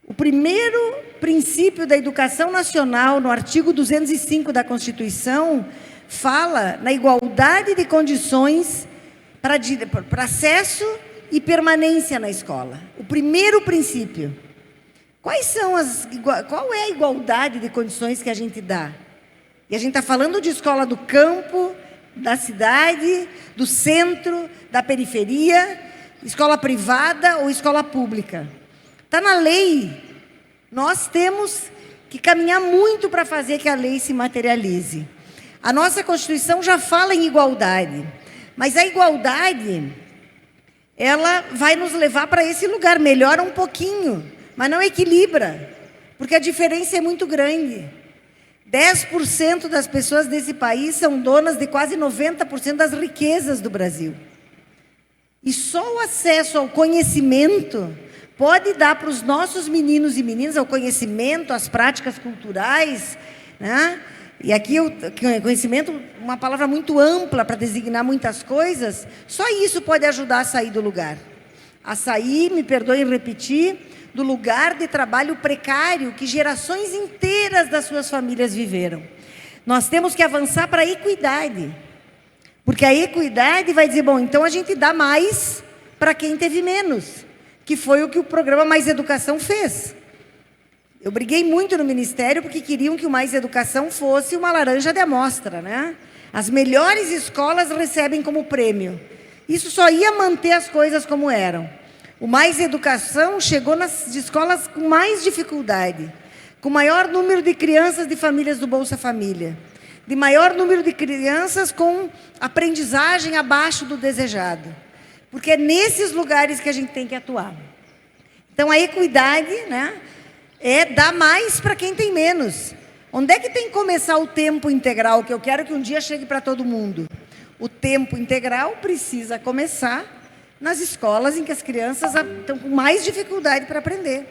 [SPEAKER 1] O primeiro princípio da educação nacional, no artigo 205 da Constituição, fala na igualdade de condições para acesso e permanência na escola. O primeiro princípio. Qual é a igualdade de condições que a gente dá? E a gente está falando de escola do campo, da cidade, do centro, da periferia, escola privada ou escola pública. Está na lei. Nós temos que caminhar muito para fazer que a lei se materialize. A nossa Constituição já fala em igualdade, mas a igualdade, ela vai nos levar para esse lugar, melhora um pouquinho, mas não equilibra, porque a diferença é muito grande. 10% das pessoas desse país são donas de quase 90% das riquezas do Brasil. E só o acesso ao conhecimento pode dar para os nossos meninos e meninas o conhecimento, as práticas culturais, né? E aqui o conhecimento, uma palavra muito ampla para designar muitas coisas, só isso pode ajudar a sair do lugar. A sair, me perdoem repetir, do lugar de trabalho precário que gerações inteiras das suas famílias viveram. Nós temos que avançar para a equidade, porque a equidade vai dizer, bom, então a gente dá mais para quem teve menos, que foi o que o programa Mais Educação fez. Eu briguei muito no Ministério porque queriam que o Mais Educação fosse uma laranja de amostra, né? As melhores escolas recebem como prêmio. Isso só ia manter as coisas como eram. O Mais Educação chegou nas escolas com mais dificuldade, com maior número de crianças de famílias do Bolsa Família, de maior número de crianças com aprendizagem abaixo do desejado. Porque é nesses lugares que a gente tem que atuar. Então, a equidade, né, é dar mais para quem tem menos. Onde é que tem que começar o tempo integral, que eu quero que um dia chegue para todo mundo? O tempo integral precisa começar nas escolas em que as crianças estão com mais dificuldade para aprender,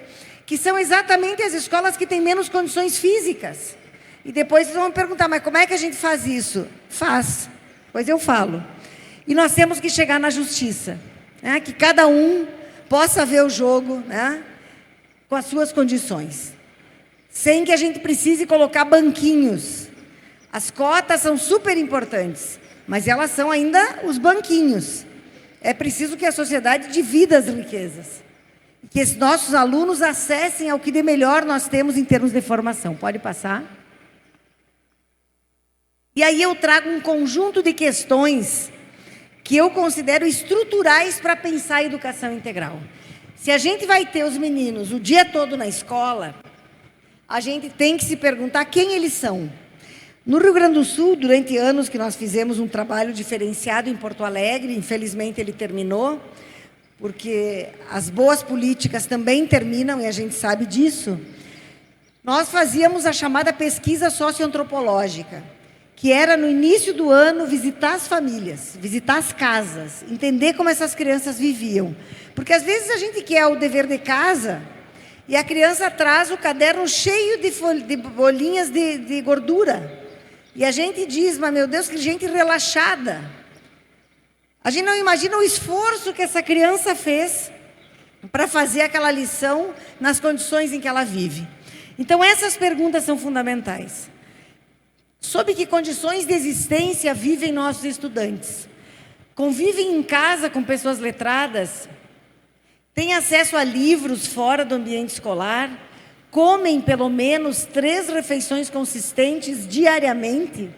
[SPEAKER 1] que são exatamente as escolas que têm menos condições físicas. E depois vocês vão me perguntar, mas como é que a gente faz isso? Faz, pois eu falo. E nós temos que chegar na justiça, né? Que cada um possa ver o jogo, né, com as suas condições, sem que a gente precise colocar banquinhos. As cotas são super importantes, mas elas são ainda os banquinhos. É preciso que a sociedade divida as riquezas, que esses nossos alunos acessem ao que de melhor nós temos em termos de formação. Pode passar? E aí eu trago um conjunto de questões que eu considero estruturais para pensar a educação integral. Se a gente vai ter os meninos o dia todo na escola, a gente tem que se perguntar quem eles são. No Rio Grande do Sul, durante anos que nós fizemos um trabalho diferenciado em Porto Alegre, infelizmente ele terminou, porque as boas políticas também terminam e a gente sabe disso. Nós fazíamos a chamada pesquisa socioantropológica, que era no início do ano visitar as famílias, visitar as casas, entender como essas crianças viviam. Porque às vezes a gente quer o dever de casa e a criança traz o caderno cheio de bolinhas de gordura. E a gente diz, mas meu Deus, que gente relaxada. A gente não imagina o esforço que essa criança fez para fazer aquela lição nas condições em que ela vive. Então essas perguntas são fundamentais. Sob que condições de existência vivem nossos estudantes? Convivem em casa com pessoas letradas? Têm acesso a livros fora do ambiente escolar? Comem pelo menos 3 refeições consistentes diariamente?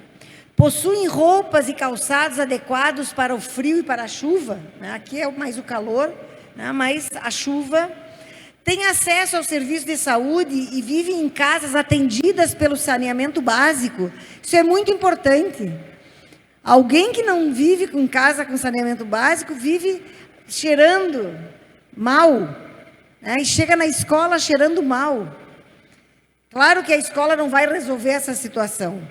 [SPEAKER 1] Possuem roupas e calçados adequados para o frio e para a chuva? Aqui é mais o calor, mas a chuva. Têm acesso ao serviço de saúde e vivem em casas atendidas pelo saneamento básico? Isso é muito importante. Alguém que não vive em casa com saneamento básico vive cheirando mal, né? E chega na escola cheirando mal. Claro que a escola não vai resolver essa situação.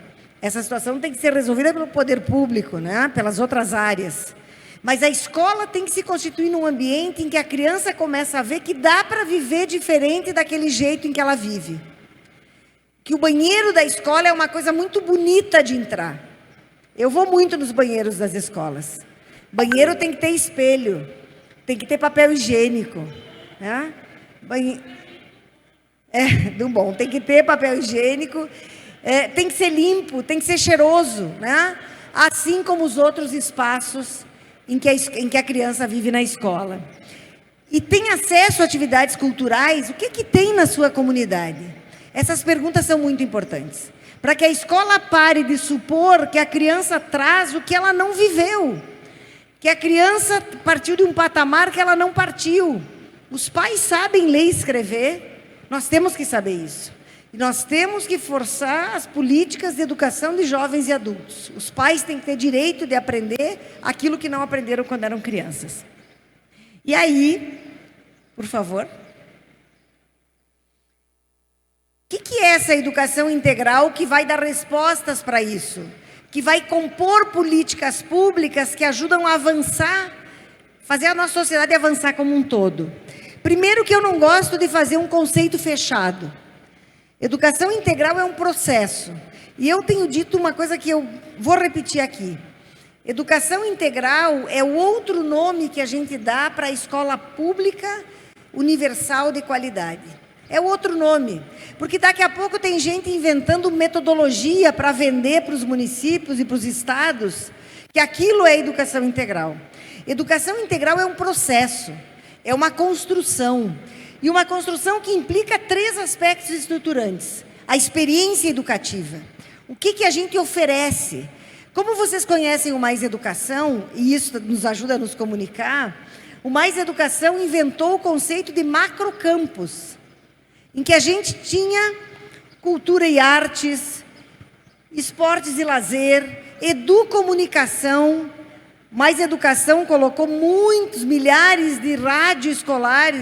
[SPEAKER 1] Essa situação tem que ser resolvida pelo poder público, né? Pelas outras áreas. Mas a escola tem que se constituir num ambiente em que a criança começa a ver que dá para viver diferente daquele jeito em que ela vive. Que o banheiro da escola é uma coisa muito bonita de entrar. Eu vou muito nos banheiros das escolas. Banheiro tem que ter espelho, tem que ter papel higiênico, né? Bom, tem que ter papel higiênico, tem que ser limpo, tem que ser cheiroso, né? Assim como os outros espaços em que a criança vive na escola. E tem acesso a atividades culturais? O que tem na sua comunidade? Essas perguntas são muito importantes. Para que a escola pare de supor que a criança traz o que ela não viveu. Que a criança partiu de um patamar que ela não partiu. Os pais sabem ler e escrever. Nós temos que saber isso. E nós temos que forçar as políticas de educação de jovens e adultos. Os pais têm que ter direito de aprender aquilo que não aprenderam quando eram crianças. E aí, por favor. O que é essa educação integral que vai dar respostas para isso? Que vai compor políticas públicas que ajudam a avançar, fazer a nossa sociedade avançar como um todo. Primeiro que eu não gosto de fazer um conceito fechado. Educação integral é um processo. E eu tenho dito uma coisa que eu vou repetir aqui. Educação integral é o outro nome que a gente dá para a escola pública universal de qualidade. É outro nome, porque daqui a pouco tem gente inventando metodologia para vender para os municípios e para os estados, que aquilo é educação integral. Educação integral é um processo, é uma construção, e uma construção que implica 3 aspectos estruturantes. A experiência educativa. O que a gente oferece? Como vocês conhecem o Mais Educação, e isso nos ajuda a nos comunicar, o Mais Educação inventou o conceito de macrocampus, em que a gente tinha cultura e artes, esportes e lazer, educomunicação. Mais Educação colocou milhares de rádio escolares,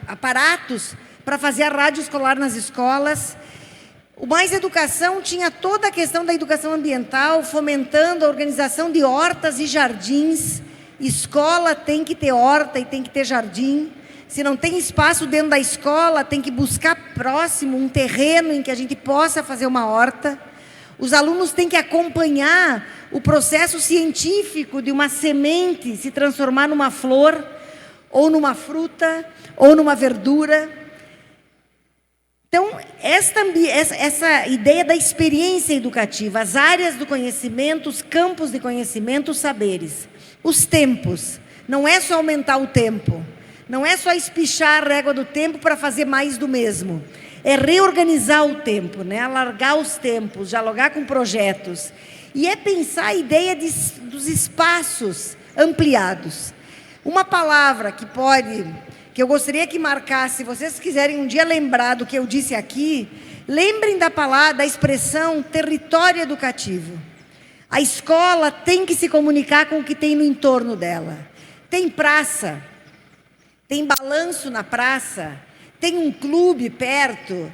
[SPEAKER 1] aparatos para fazer a rádio escolar nas escolas. O Mais Educação tinha toda a questão da educação ambiental, fomentando a organização de hortas e jardins. Escola tem que ter horta e tem que ter jardim. Se não tem espaço dentro da escola, tem que buscar próximo um terreno em que a gente possa fazer uma horta. Os alunos têm que acompanhar o processo científico de uma semente se transformar numa flor, ou numa fruta, ou numa verdura. Então, essa ideia da experiência educativa, as áreas do conhecimento, os campos de conhecimento, os saberes. Os tempos, não é só aumentar o tempo, não é só espichar a régua do tempo para fazer mais do mesmo. É reorganizar o tempo, né? Alargar os tempos, dialogar com projetos. E é pensar a ideia dos espaços ampliados. Uma palavra que eu gostaria que marcasse, se vocês quiserem um dia lembrar do que eu disse aqui, lembrem da expressão território educativo. A escola tem que se comunicar com o que tem no entorno dela. Tem praça, tem balanço na praça, tem um clube perto,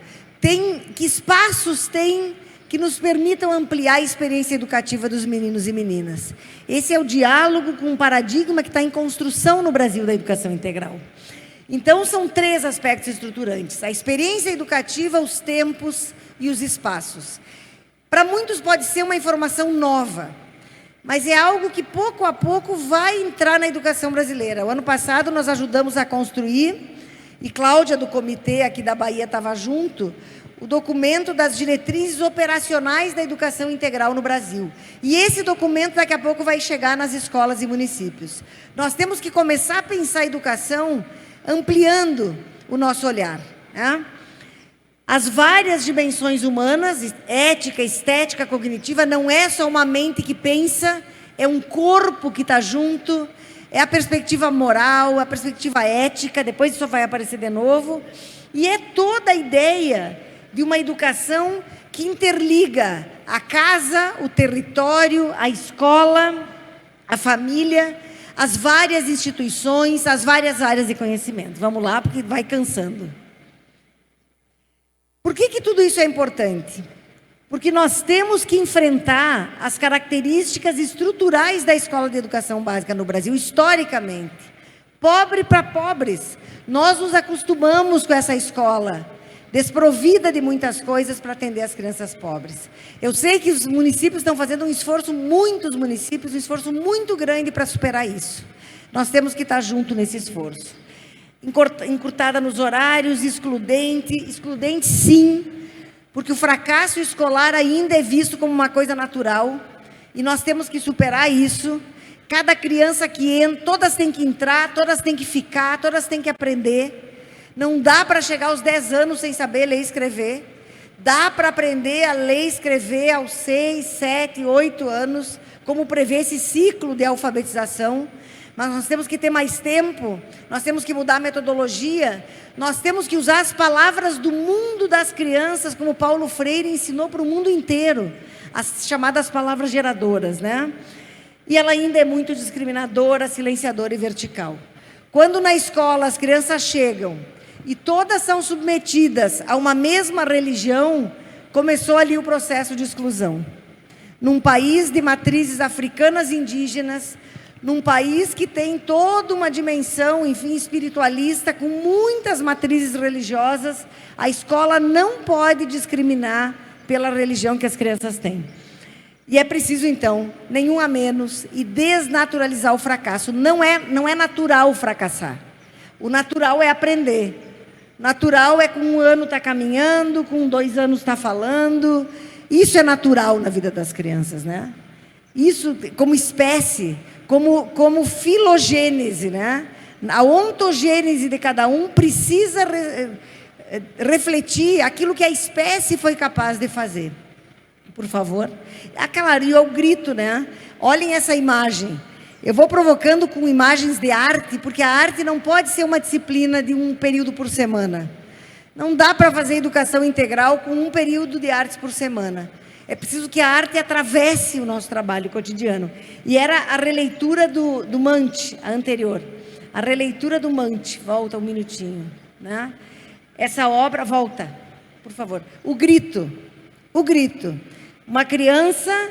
[SPEAKER 1] que espaços tem que nos permitam ampliar a experiência educativa dos meninos e meninas. Esse é o diálogo com um paradigma que está em construção no Brasil da educação integral. Então, são 3 aspectos estruturantes: a experiência educativa, os tempos e os espaços. Para muitos pode ser uma informação nova, mas é algo que pouco a pouco vai entrar na educação brasileira. O ano passado nós ajudamos a construir, e Cláudia do comitê aqui da Bahia estava junto, o documento das diretrizes operacionais da educação integral no Brasil. E esse documento daqui a pouco vai chegar nas escolas e municípios. Nós temos que começar a pensar a educação ampliando o nosso olhar, né? As várias dimensões humanas, ética, estética, cognitiva, não é só uma mente que pensa, é um corpo que está junto, é a perspectiva moral, a perspectiva ética, depois isso vai aparecer de novo, e é toda a ideia de uma educação que interliga a casa, o território, a escola, a família, as várias instituições, as várias áreas de conhecimento. Vamos lá, porque vai cansando. Por que tudo isso é importante? Porque nós temos que enfrentar as características estruturais da escola de educação básica no Brasil, historicamente. Pobre para pobres. Nós nos acostumamos com essa escola, desprovida de muitas coisas para atender as crianças pobres. Eu sei que os municípios estão fazendo muitos municípios, um esforço muito grande para superar isso. Nós temos que estar junto nesse esforço. Encurtada nos horários, excludente sim, porque o fracasso escolar ainda é visto como uma coisa natural, e nós temos que superar isso. Cada criança que entra, todas têm que entrar, todas têm que ficar, todas têm que aprender. Não dá para chegar aos 10 anos sem saber ler e escrever. Dá para aprender a ler e escrever aos 6, 7, 8 anos, como prevê esse ciclo de alfabetização. Mas nós temos que ter mais tempo, nós temos que mudar a metodologia, nós temos que usar as palavras do mundo das crianças, como Paulo Freire ensinou para o mundo inteiro, as chamadas palavras geradoras, né? E ela ainda é muito discriminadora, silenciadora e vertical. Quando na escola as crianças chegam e todas são submetidas a uma mesma religião, começou ali o processo de exclusão. Num país de matrizes africanas e indígenas, num país que tem toda uma dimensão, enfim, espiritualista, com muitas matrizes religiosas, a escola não pode discriminar pela religião que as crianças têm. E é preciso, então, nenhum a menos, e desnaturalizar o fracasso. Não é natural fracassar. O natural é aprender. Natural é com 1 ano estar caminhando, com 2 anos estar falando. Isso é natural na vida das crianças, né? Isso, como espécie, como filogênese, né? A ontogênese de cada um precisa refletir aquilo que a espécie foi capaz de fazer. Por favor. E é o grito, né? Olhem essa imagem. Eu vou provocando com imagens de arte, porque a arte não pode ser uma disciplina de um período por semana. Não dá para fazer educação integral com um período de artes por semana. É preciso que a arte atravesse o nosso trabalho cotidiano. E era a releitura do Mante, a anterior. A releitura do Mante. Volta um minutinho, né? Essa obra, volta, por favor. O grito. O grito. Uma criança,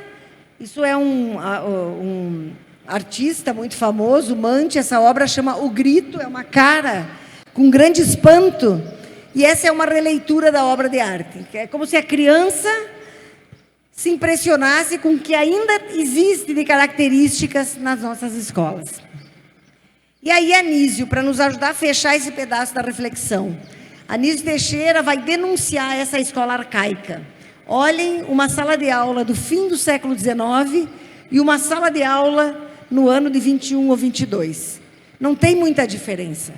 [SPEAKER 1] isso é um artista muito famoso, Mante, essa obra chama O Grito, é uma cara com grande espanto. E essa é uma releitura da obra de arte. É como se a criança se impressionasse com o que ainda existe de características nas nossas escolas. E aí, Anísio, para nos ajudar a fechar esse pedaço da reflexão, Anísio Teixeira vai denunciar essa escola arcaica. Olhem uma sala de aula do fim do século XIX e uma sala de aula no ano de 21 ou 22. Não tem muita diferença.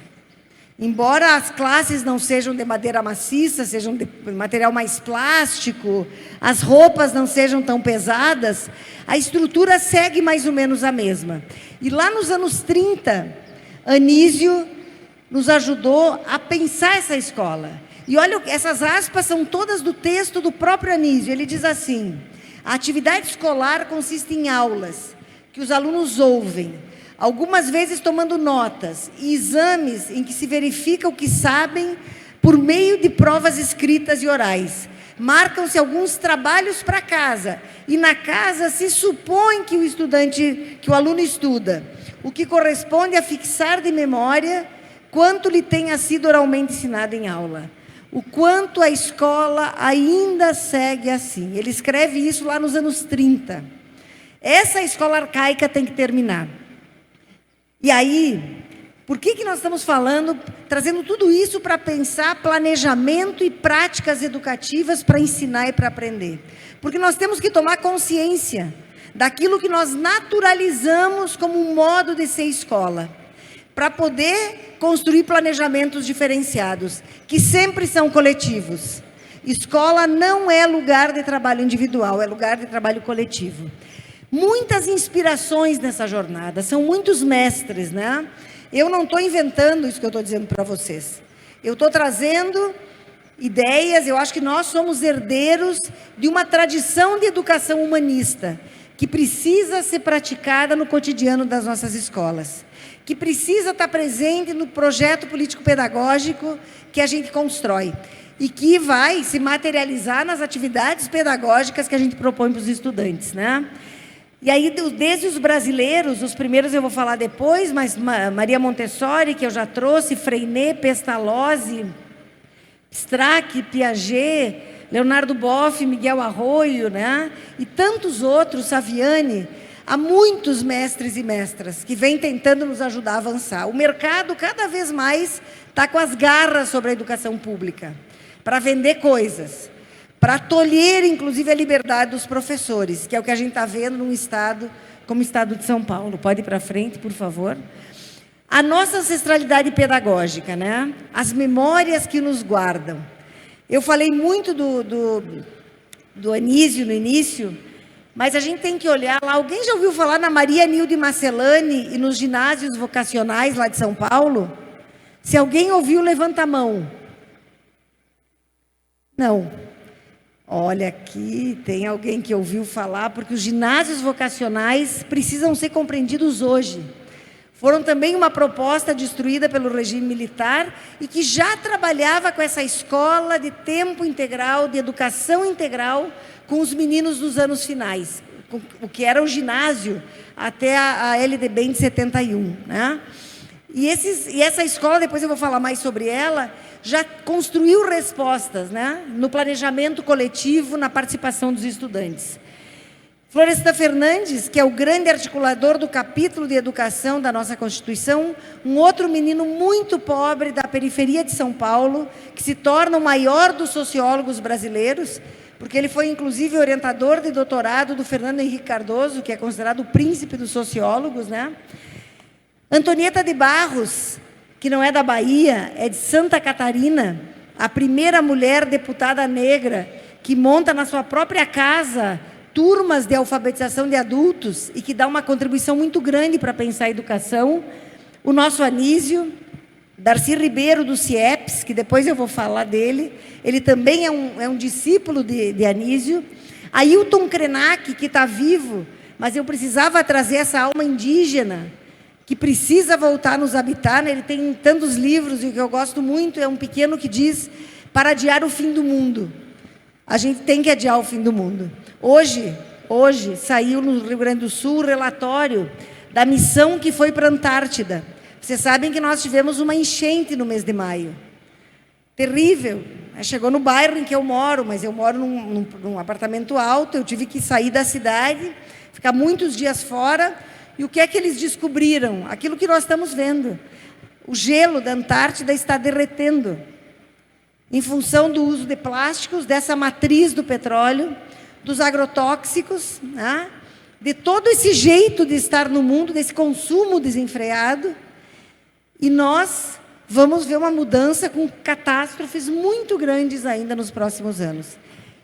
[SPEAKER 1] Embora as classes não sejam de madeira maciça, sejam de material mais plástico, as roupas não sejam tão pesadas, a estrutura segue mais ou menos a mesma. E lá nos anos 30, Anísio nos ajudou a pensar essa escola. E olha, essas aspas são todas do texto do próprio Anísio. Ele diz assim: a atividade escolar consiste em aulas que os alunos ouvem, algumas vezes tomando notas, e exames em que se verifica o que sabem por meio de provas escritas e orais. Marcam-se alguns trabalhos para casa, e na casa se supõe que o aluno estuda, o que corresponde a fixar de memória quanto lhe tenha sido oralmente ensinado em aula. O quanto a escola ainda segue assim. Ele escreve isso lá nos anos 30. Essa escola arcaica tem que terminar. E aí, por que nós estamos falando, trazendo tudo isso para pensar planejamento e práticas educativas para ensinar e para aprender? Porque nós temos que tomar consciência daquilo que nós naturalizamos como um modo de ser escola, para poder construir planejamentos diferenciados, que sempre são coletivos. Escola não é lugar de trabalho individual, é lugar de trabalho coletivo. Muitas inspirações nessa jornada, são muitos mestres, né? Eu não estou inventando isso que eu estou dizendo para vocês. Eu estou trazendo ideias, eu acho que nós somos herdeiros de uma tradição de educação humanista, que precisa ser praticada no cotidiano das nossas escolas, que precisa estar presente no projeto político-pedagógico que a gente constrói, e que vai se materializar nas atividades pedagógicas que a gente propõe para os estudantes, né? E aí, desde os brasileiros, os primeiros eu vou falar depois, mas Maria Montessori, que eu já trouxe, Freinet, Pestalozzi, Strack, Piaget, Leonardo Boff, Miguel Arroyo, né? E tantos outros, Saviani, há muitos mestres e mestras que vêm tentando nos ajudar a avançar. O mercado, cada vez mais, está com as garras sobre a educação pública, para vender coisas, para tolher, inclusive, a liberdade dos professores, que é o que a gente está vendo num estado como o estado de São Paulo. Pode ir para frente, por favor. A nossa ancestralidade pedagógica, né? As memórias que nos guardam. Eu falei muito do Anísio no início, mas a gente tem que olhar lá. Alguém já ouviu falar na Maria Nilde Marcelani e nos ginásios vocacionais lá de São Paulo? Se alguém ouviu, levanta a mão. Não. Olha, aqui tem alguém que ouviu falar, porque os ginásios vocacionais precisam ser compreendidos hoje. Foram também uma proposta destruída pelo regime militar e que já trabalhava com essa escola de tempo integral, de educação integral, com os meninos dos anos finais, o que era o ginásio até a LDB em 71, né? E essa escola, depois eu vou falar mais sobre ela, já construiu respostas, né, no planejamento coletivo, na participação dos estudantes. Florestan Fernandes, que é o grande articulador do capítulo de educação da nossa Constituição, um outro menino muito pobre da periferia de São Paulo, que se torna o maior dos sociólogos brasileiros, porque ele foi, inclusive, orientador de doutorado do Fernando Henrique Cardoso, que é considerado o príncipe dos sociólogos, né? Antonieta de Barros, que não é da Bahia, é de Santa Catarina, a primeira mulher deputada negra que monta na sua própria casa turmas de alfabetização de adultos e que dá uma contribuição muito grande para pensar a educação. O nosso Anísio, Darcy Ribeiro do CIEPS, que depois eu vou falar dele, ele também é um discípulo de Anísio. Ailton Krenak, que está vivo, mas eu precisava trazer essa alma indígena, que precisa voltar a nos habitar, né? Ele tem tantos livros, e o que eu gosto muito é um pequeno que diz: para adiar o fim do mundo. A gente tem que adiar o fim do mundo. Hoje saiu no Rio Grande do Sul o relatório da missão que foi para a Antártida. Vocês sabem que nós tivemos uma enchente no mês de maio. Terrível. Chegou no bairro em que eu moro, mas eu moro num apartamento alto, eu tive que sair da cidade, ficar muitos dias fora. E o que é que eles descobriram? Aquilo que nós estamos vendo. O gelo da Antártida está derretendo, em função do uso de plásticos, dessa matriz do petróleo, dos agrotóxicos, né? De todo esse jeito de estar no mundo, desse consumo desenfreado. E nós vamos ver uma mudança com catástrofes muito grandes ainda nos próximos anos.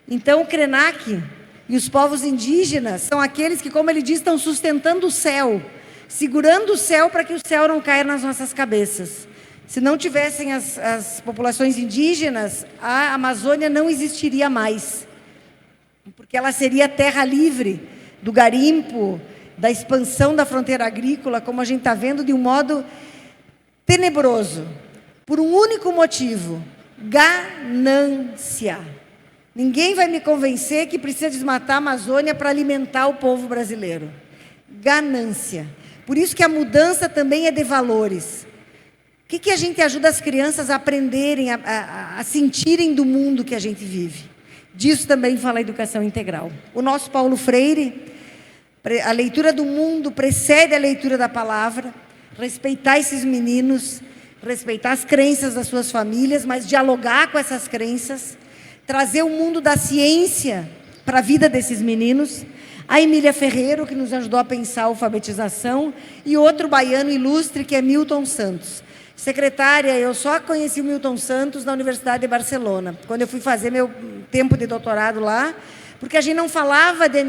[SPEAKER 1] Então, o Krenak e os povos indígenas são aqueles que, como ele diz, estão sustentando o céu, segurando o céu para que o céu não caia nas nossas cabeças. Se não tivessem as populações indígenas, a Amazônia não existiria mais, porque ela seria terra livre do garimpo, da expansão da fronteira agrícola, como a gente está vendo, de um modo tenebroso, por um único motivo: ganância. Ninguém vai me convencer que precisa desmatar a Amazônia para alimentar o povo brasileiro. Ganância. Por isso que a mudança também é de valores. O que a gente ajuda as crianças a aprenderem, a sentirem do mundo que a gente vive? Disso também fala a educação integral. O nosso Paulo Freire, a leitura do mundo precede a leitura da palavra. Respeitar esses meninos, respeitar as crenças das suas famílias, mas dialogar com essas crenças, trazer o mundo da ciência para a vida desses meninos. A Emília Ferreiro, que nos ajudou a pensar a alfabetização, e outro baiano ilustre, que é Milton Santos. Secretária, eu só conheci o Milton Santos na Universidade de Barcelona, quando eu fui fazer meu tempo de doutorado lá, porque a gente não falava de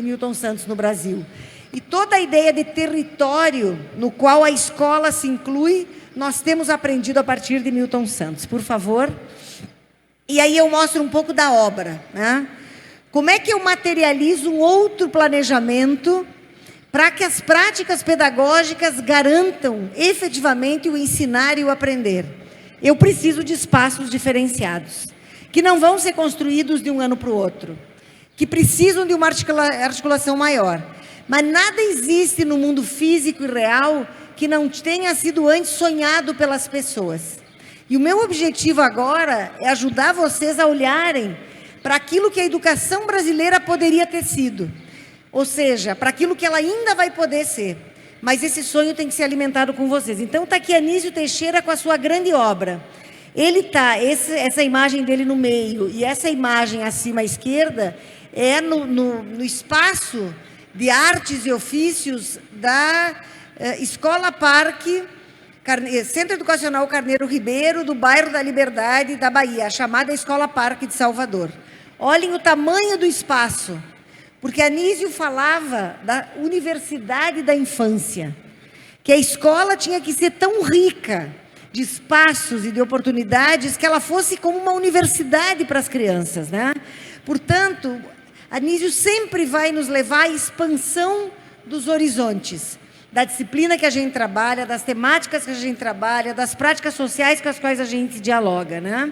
[SPEAKER 1] Milton Santos no Brasil. E toda a ideia de território no qual a escola se inclui, nós temos aprendido a partir de Milton Santos. Por favor. E aí eu mostro um pouco da obra, né? Como é que eu materializo um outro planejamento para que as práticas pedagógicas garantam efetivamente o ensinar e o aprender? Eu preciso de espaços diferenciados, que não vão ser construídos de um ano para o outro, que precisam de uma articulação maior. Mas nada existe no mundo físico e real que não tenha sido antes sonhado pelas pessoas. E o meu objetivo agora é ajudar vocês a olharem para aquilo que a educação brasileira poderia ter sido. Ou seja, para aquilo que ela ainda vai poder ser. Mas esse sonho tem que ser alimentado com vocês. Então está aqui Anísio Teixeira com a sua grande obra. Ele está, essa imagem dele no meio e essa imagem acima à esquerda é no espaço de artes e ofícios da Escola Parque, Centro Educacional Carneiro Ribeiro, do bairro da Liberdade, da Bahia, a chamada Escola Parque de Salvador. Olhem o tamanho do espaço. Porque Anísio falava da universidade da infância, que a escola tinha que ser tão rica de espaços e de oportunidades que ela fosse como uma universidade para as crianças, né? Portanto, Anísio sempre vai nos levar à expansão dos horizontes, da disciplina que a gente trabalha, das temáticas que a gente trabalha, das práticas sociais com as quais a gente dialoga, né?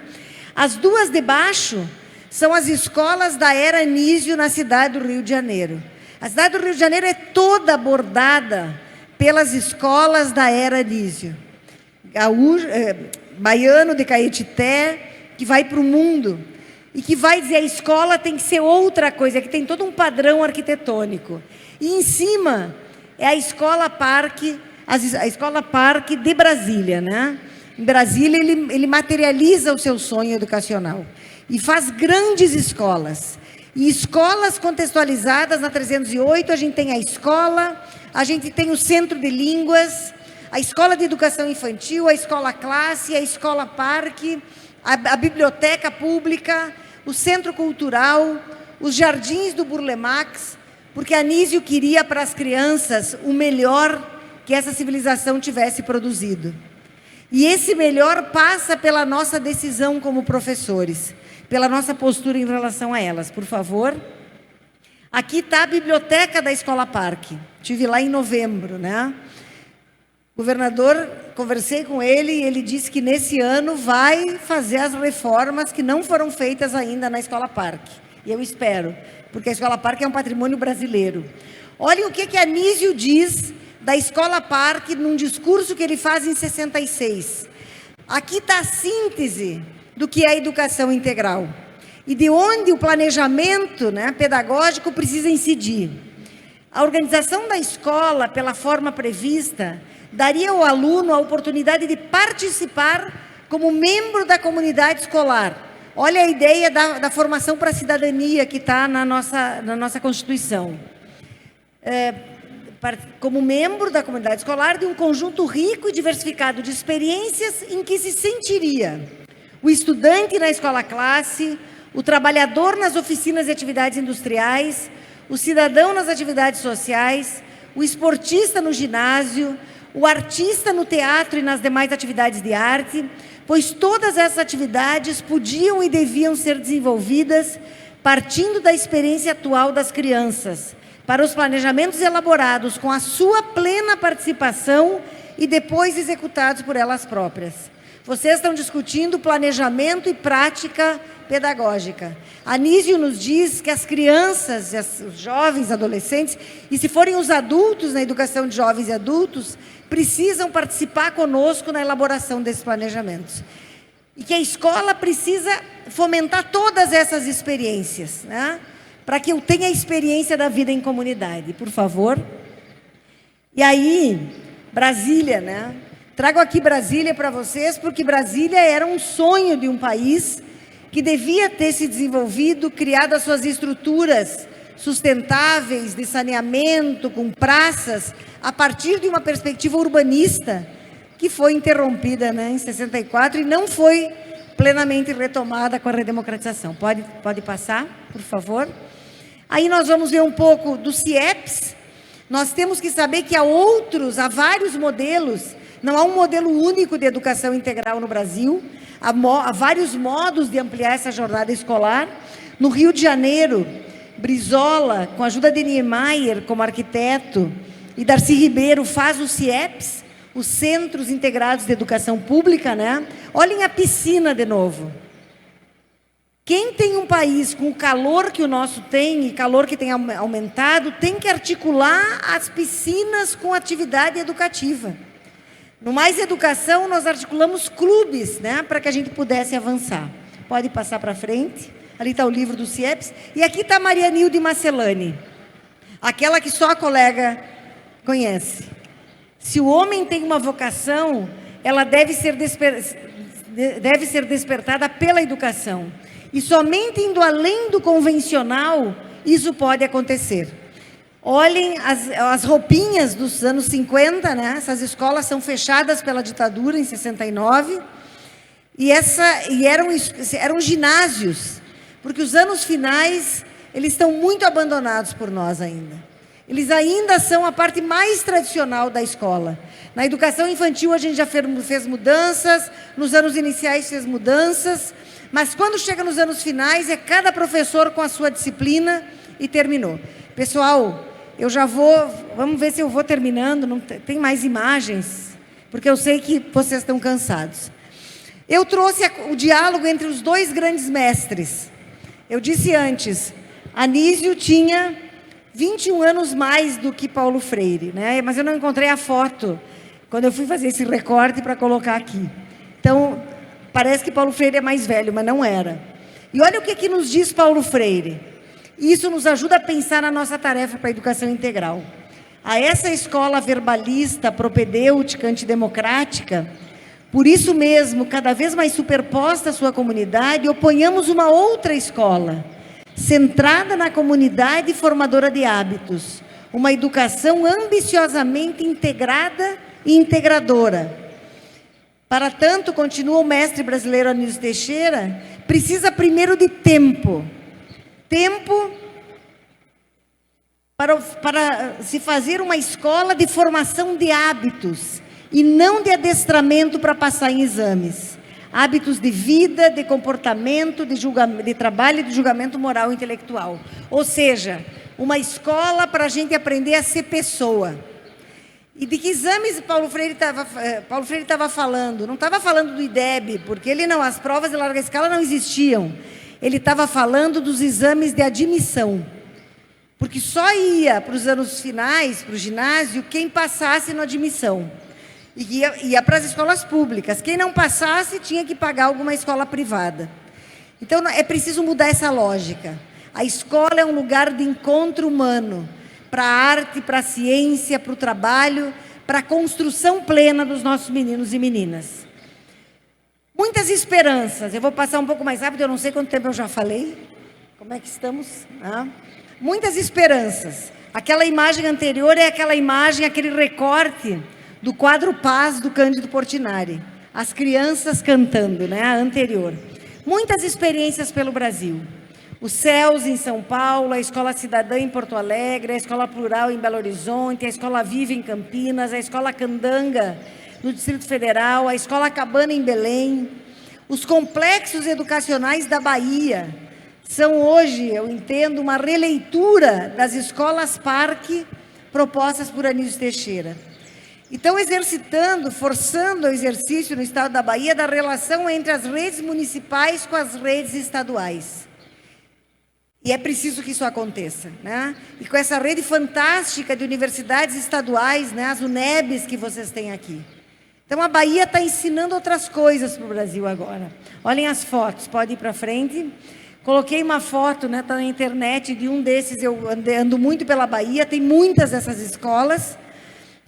[SPEAKER 1] As duas de baixo são as escolas da era Anísio na cidade do Rio de Janeiro. A cidade do Rio de Janeiro é toda abordada pelas escolas da era Anísio. Baiano de Caetité, que vai para o mundo. e que vai dizer a escola tem que ser outra coisa, que tem todo um padrão arquitetônico. E em cima é a Escola Parque, a Escola Parque de Brasília, né? Em Brasília ele materializa o seu sonho educacional e faz grandes escolas. E escolas contextualizadas na 308, a gente tem a escola, a gente tem o Centro de Línguas, a Escola de Educação Infantil, a Escola Classe, a Escola Parque, a Biblioteca Pública, o Centro Cultural, os Jardins do Burle Marx, porque Anísio queria para as crianças o melhor que essa civilização tivesse produzido. E esse melhor passa pela nossa decisão como professores, pela nossa postura em relação a elas. Por favor. Aqui está a biblioteca da Escola Parque. Estive lá em novembro, né? O governador, conversei com ele e ele disse que nesse ano vai fazer as reformas que não foram feitas ainda na Escola Parque. E eu espero, porque a Escola Parque é um patrimônio brasileiro. Olhem o que Anísio diz da Escola Parque num discurso que ele faz em 66. Aqui está a síntese do que é a educação integral e de onde o planejamento, né, pedagógico precisa incidir. A organização da escola, pela forma prevista, daria ao aluno a oportunidade de participar como membro da comunidade escolar. Olha a ideia da formação para a cidadania que está na nossa Constituição. Como membro da comunidade escolar de um conjunto rico e diversificado de experiências em que se sentiria o estudante na escola classe, o trabalhador nas oficinas e atividades industriais, o cidadão nas atividades sociais, o esportista no ginásio, o artista no teatro e nas demais atividades de arte, pois todas essas atividades podiam e deviam ser desenvolvidas partindo da experiência atual das crianças, para os planejamentos elaborados com a sua plena participação e depois executados por elas próprias. Vocês estão discutindo planejamento e prática pedagógica. Anísio nos diz que as crianças, os jovens, adolescentes, e se forem os adultos na educação de jovens e adultos, precisam participar conosco na elaboração desses planejamentos. E que a escola precisa fomentar todas essas experiências, né? Para que eu tenha a experiência da vida em comunidade, por favor. E aí, Brasília, né? Trago aqui Brasília para vocês, porque Brasília era um sonho de um país que devia ter se desenvolvido, criado as suas estruturas sustentáveis, de saneamento, com praças, a partir de uma perspectiva urbanista, que foi interrompida, né, em 64 e não foi plenamente retomada com a redemocratização. Pode passar, por favor? Aí nós vamos ver um pouco do CIEPS. Nós temos que saber que há vários modelos, não há um modelo único de educação integral no Brasil, há vários modos de ampliar essa jornada escolar. No Rio de Janeiro, Brizola, com a ajuda de Niemeyer como arquiteto, e Darcy Ribeiro faz o CIEPS, os Centros Integrados de Educação Pública, né? Olhem a piscina de novo. Quem tem um país com o calor que o nosso tem, e calor que tem aumentado, tem que articular as piscinas com atividade educativa. No Mais Educação, nós articulamos clubes, né, para que a gente pudesse avançar. Pode passar para frente. Ali está o livro do CIEPS. E aqui está a Maria Nilde Marcelani, aquela que só a colega conhece. Se o homem tem uma vocação, ela deve ser despertada pela educação. E somente indo além do convencional, isso pode acontecer. Olhem as roupinhas dos anos 50, né? Essas escolas são fechadas pela ditadura em 69, e eram ginásios, porque os anos finais, eles estão muito abandonados por nós ainda. Eles ainda são a parte mais tradicional da escola. Na educação infantil a gente já fez mudanças, nos anos iniciais fez mudanças, mas quando chega nos anos finais é cada professor com a sua disciplina e terminou. Pessoal, vamos ver se eu vou terminando, não tem mais imagens, porque eu sei que vocês estão cansados. Eu trouxe o diálogo entre os dois grandes mestres. Eu disse antes, Anísio tinha 21 anos mais do que Paulo Freire, né? Mas eu não encontrei a foto quando eu fui fazer esse recorte para colocar aqui. Então, parece que Paulo Freire é mais velho, mas não era. E olha o que nos diz Paulo Freire. Isso nos ajuda a pensar na nossa tarefa para a educação integral. A essa escola verbalista, propedêutica, antidemocrática, por isso mesmo, cada vez mais superposta à sua comunidade, oponhamos uma outra escola, centrada na comunidade e formadora de hábitos, uma educação ambiciosamente integrada e integradora. Para tanto, continua o mestre brasileiro Anísio Teixeira, precisa primeiro de tempo. Tempo para se fazer uma escola de formação de hábitos e não de adestramento para passar em exames. Hábitos de vida, de comportamento, de trabalho e de julgamento moral e intelectual. Ou seja, uma escola para a gente aprender a ser pessoa. E de que exames Paulo Freire estava falando? Não estava falando do IDEB, porque as provas de larga escala não existiam. Ele estava falando dos exames de admissão. Porque só ia para os anos finais, para o ginásio, quem passasse na admissão. E ia para as escolas públicas. Quem não passasse tinha que pagar alguma escola privada. Então, é preciso mudar essa lógica. A escola é um lugar de encontro humano, para a arte, para a ciência, para o trabalho, para a construção plena dos nossos meninos e meninas. Muitas esperanças. Eu vou passar um pouco mais rápido, eu não sei quanto tempo eu já falei. Como é que estamos? Muitas esperanças. Aquela imagem anterior é aquela imagem, aquele recorte do quadro Paz do Cândido Portinari. As crianças cantando, a anterior. Muitas experiências pelo Brasil. Os CELS em São Paulo, a Escola Cidadã em Porto Alegre, a Escola Plural em Belo Horizonte, a Escola Viva em Campinas, a Escola Candanga no Distrito Federal, a Escola Cabana em Belém. Os complexos educacionais da Bahia são hoje, eu entendo, uma releitura das escolas parque propostas por Anísio Teixeira. Então, forçando o exercício no estado da Bahia da relação entre as redes municipais com as redes estaduais. E é preciso que isso aconteça, E com essa rede fantástica de universidades estaduais, as UNEBs que vocês têm aqui. Então, a Bahia está ensinando outras coisas para o Brasil agora. Olhem as fotos, pode ir para frente. Coloquei uma foto, está na internet, de um desses, eu ando muito pela Bahia, tem muitas dessas escolas.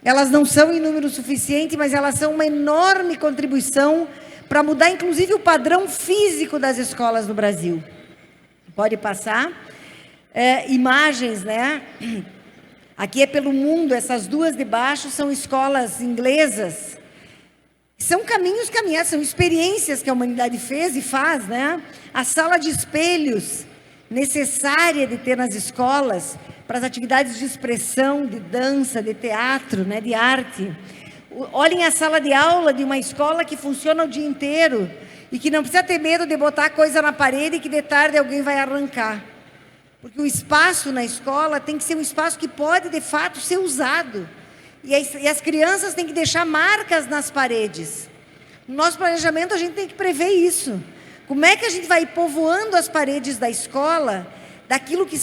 [SPEAKER 1] Elas não são em número suficiente, mas elas são uma enorme contribuição para mudar, inclusive, o padrão físico das escolas no Brasil. Pode passar. Imagens, Aqui é pelo mundo, essas duas de baixo são escolas inglesas. São caminhos caminhados, são experiências que a humanidade fez e faz, A sala de espelhos necessária de ter nas escolas para as atividades de expressão, de dança, de teatro, de arte. Olhem a sala de aula de uma escola que funciona o dia inteiro e que não precisa ter medo de botar coisa na parede e que de tarde alguém vai arrancar. Porque o espaço na escola tem que ser um espaço que pode, de fato, ser usado. E as crianças têm que deixar marcas nas paredes. No nosso planejamento, a gente tem que prever isso. Como é que a gente vai povoando as paredes da escola daquilo que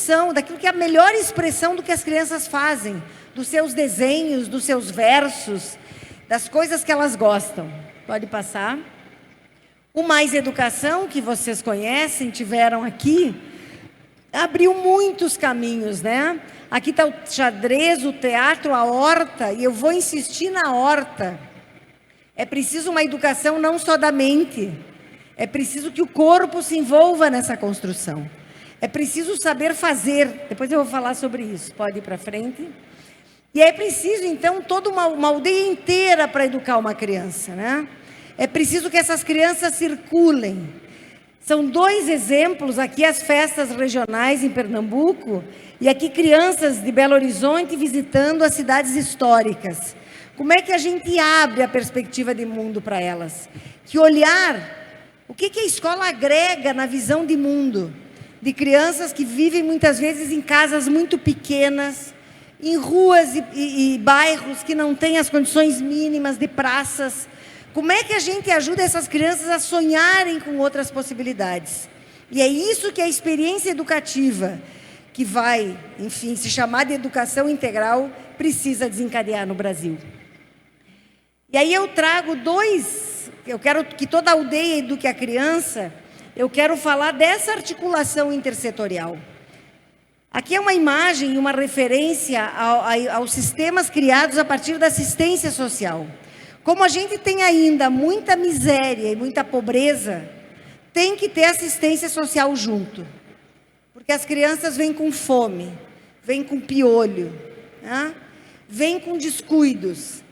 [SPEAKER 1] é a melhor expressão do que as crianças fazem, dos seus desenhos, dos seus versos, das coisas que elas gostam. Pode passar. O Mais Educação, que vocês conhecem, tiveram aqui, abriu muitos caminhos, Aqui está o xadrez, o teatro, a horta, e eu vou insistir na horta. É preciso uma educação não só da mente, é preciso que o corpo se envolva nessa construção. É preciso saber fazer, depois eu vou falar sobre isso, pode ir para frente. E é preciso, então, toda uma aldeia inteira para educar uma criança, É preciso que essas crianças circulem. São 2 exemplos, aqui as festas regionais em Pernambuco, e aqui crianças de Belo Horizonte visitando as cidades históricas. Como é que a gente abre a perspectiva de mundo para elas? Que olhar, o que a escola agrega na visão de mundo? De crianças que vivem muitas vezes em casas muito pequenas, em ruas e bairros que não têm as condições mínimas de praças. Como é que a gente ajuda essas crianças a sonharem com outras possibilidades? E é isso que a experiência educativa, que vai, enfim, se chamar de educação integral, precisa desencadear no Brasil. E aí eu trago 2, eu quero que toda a aldeia eduque a criança, eu quero falar dessa articulação intersetorial. Aqui é uma imagem e uma referência aos sistemas criados a partir da assistência social. Como a gente tem ainda muita miséria e muita pobreza, tem que ter assistência social junto. Porque as crianças vêm com fome, vêm com piolho, né? Vêm com descuidos.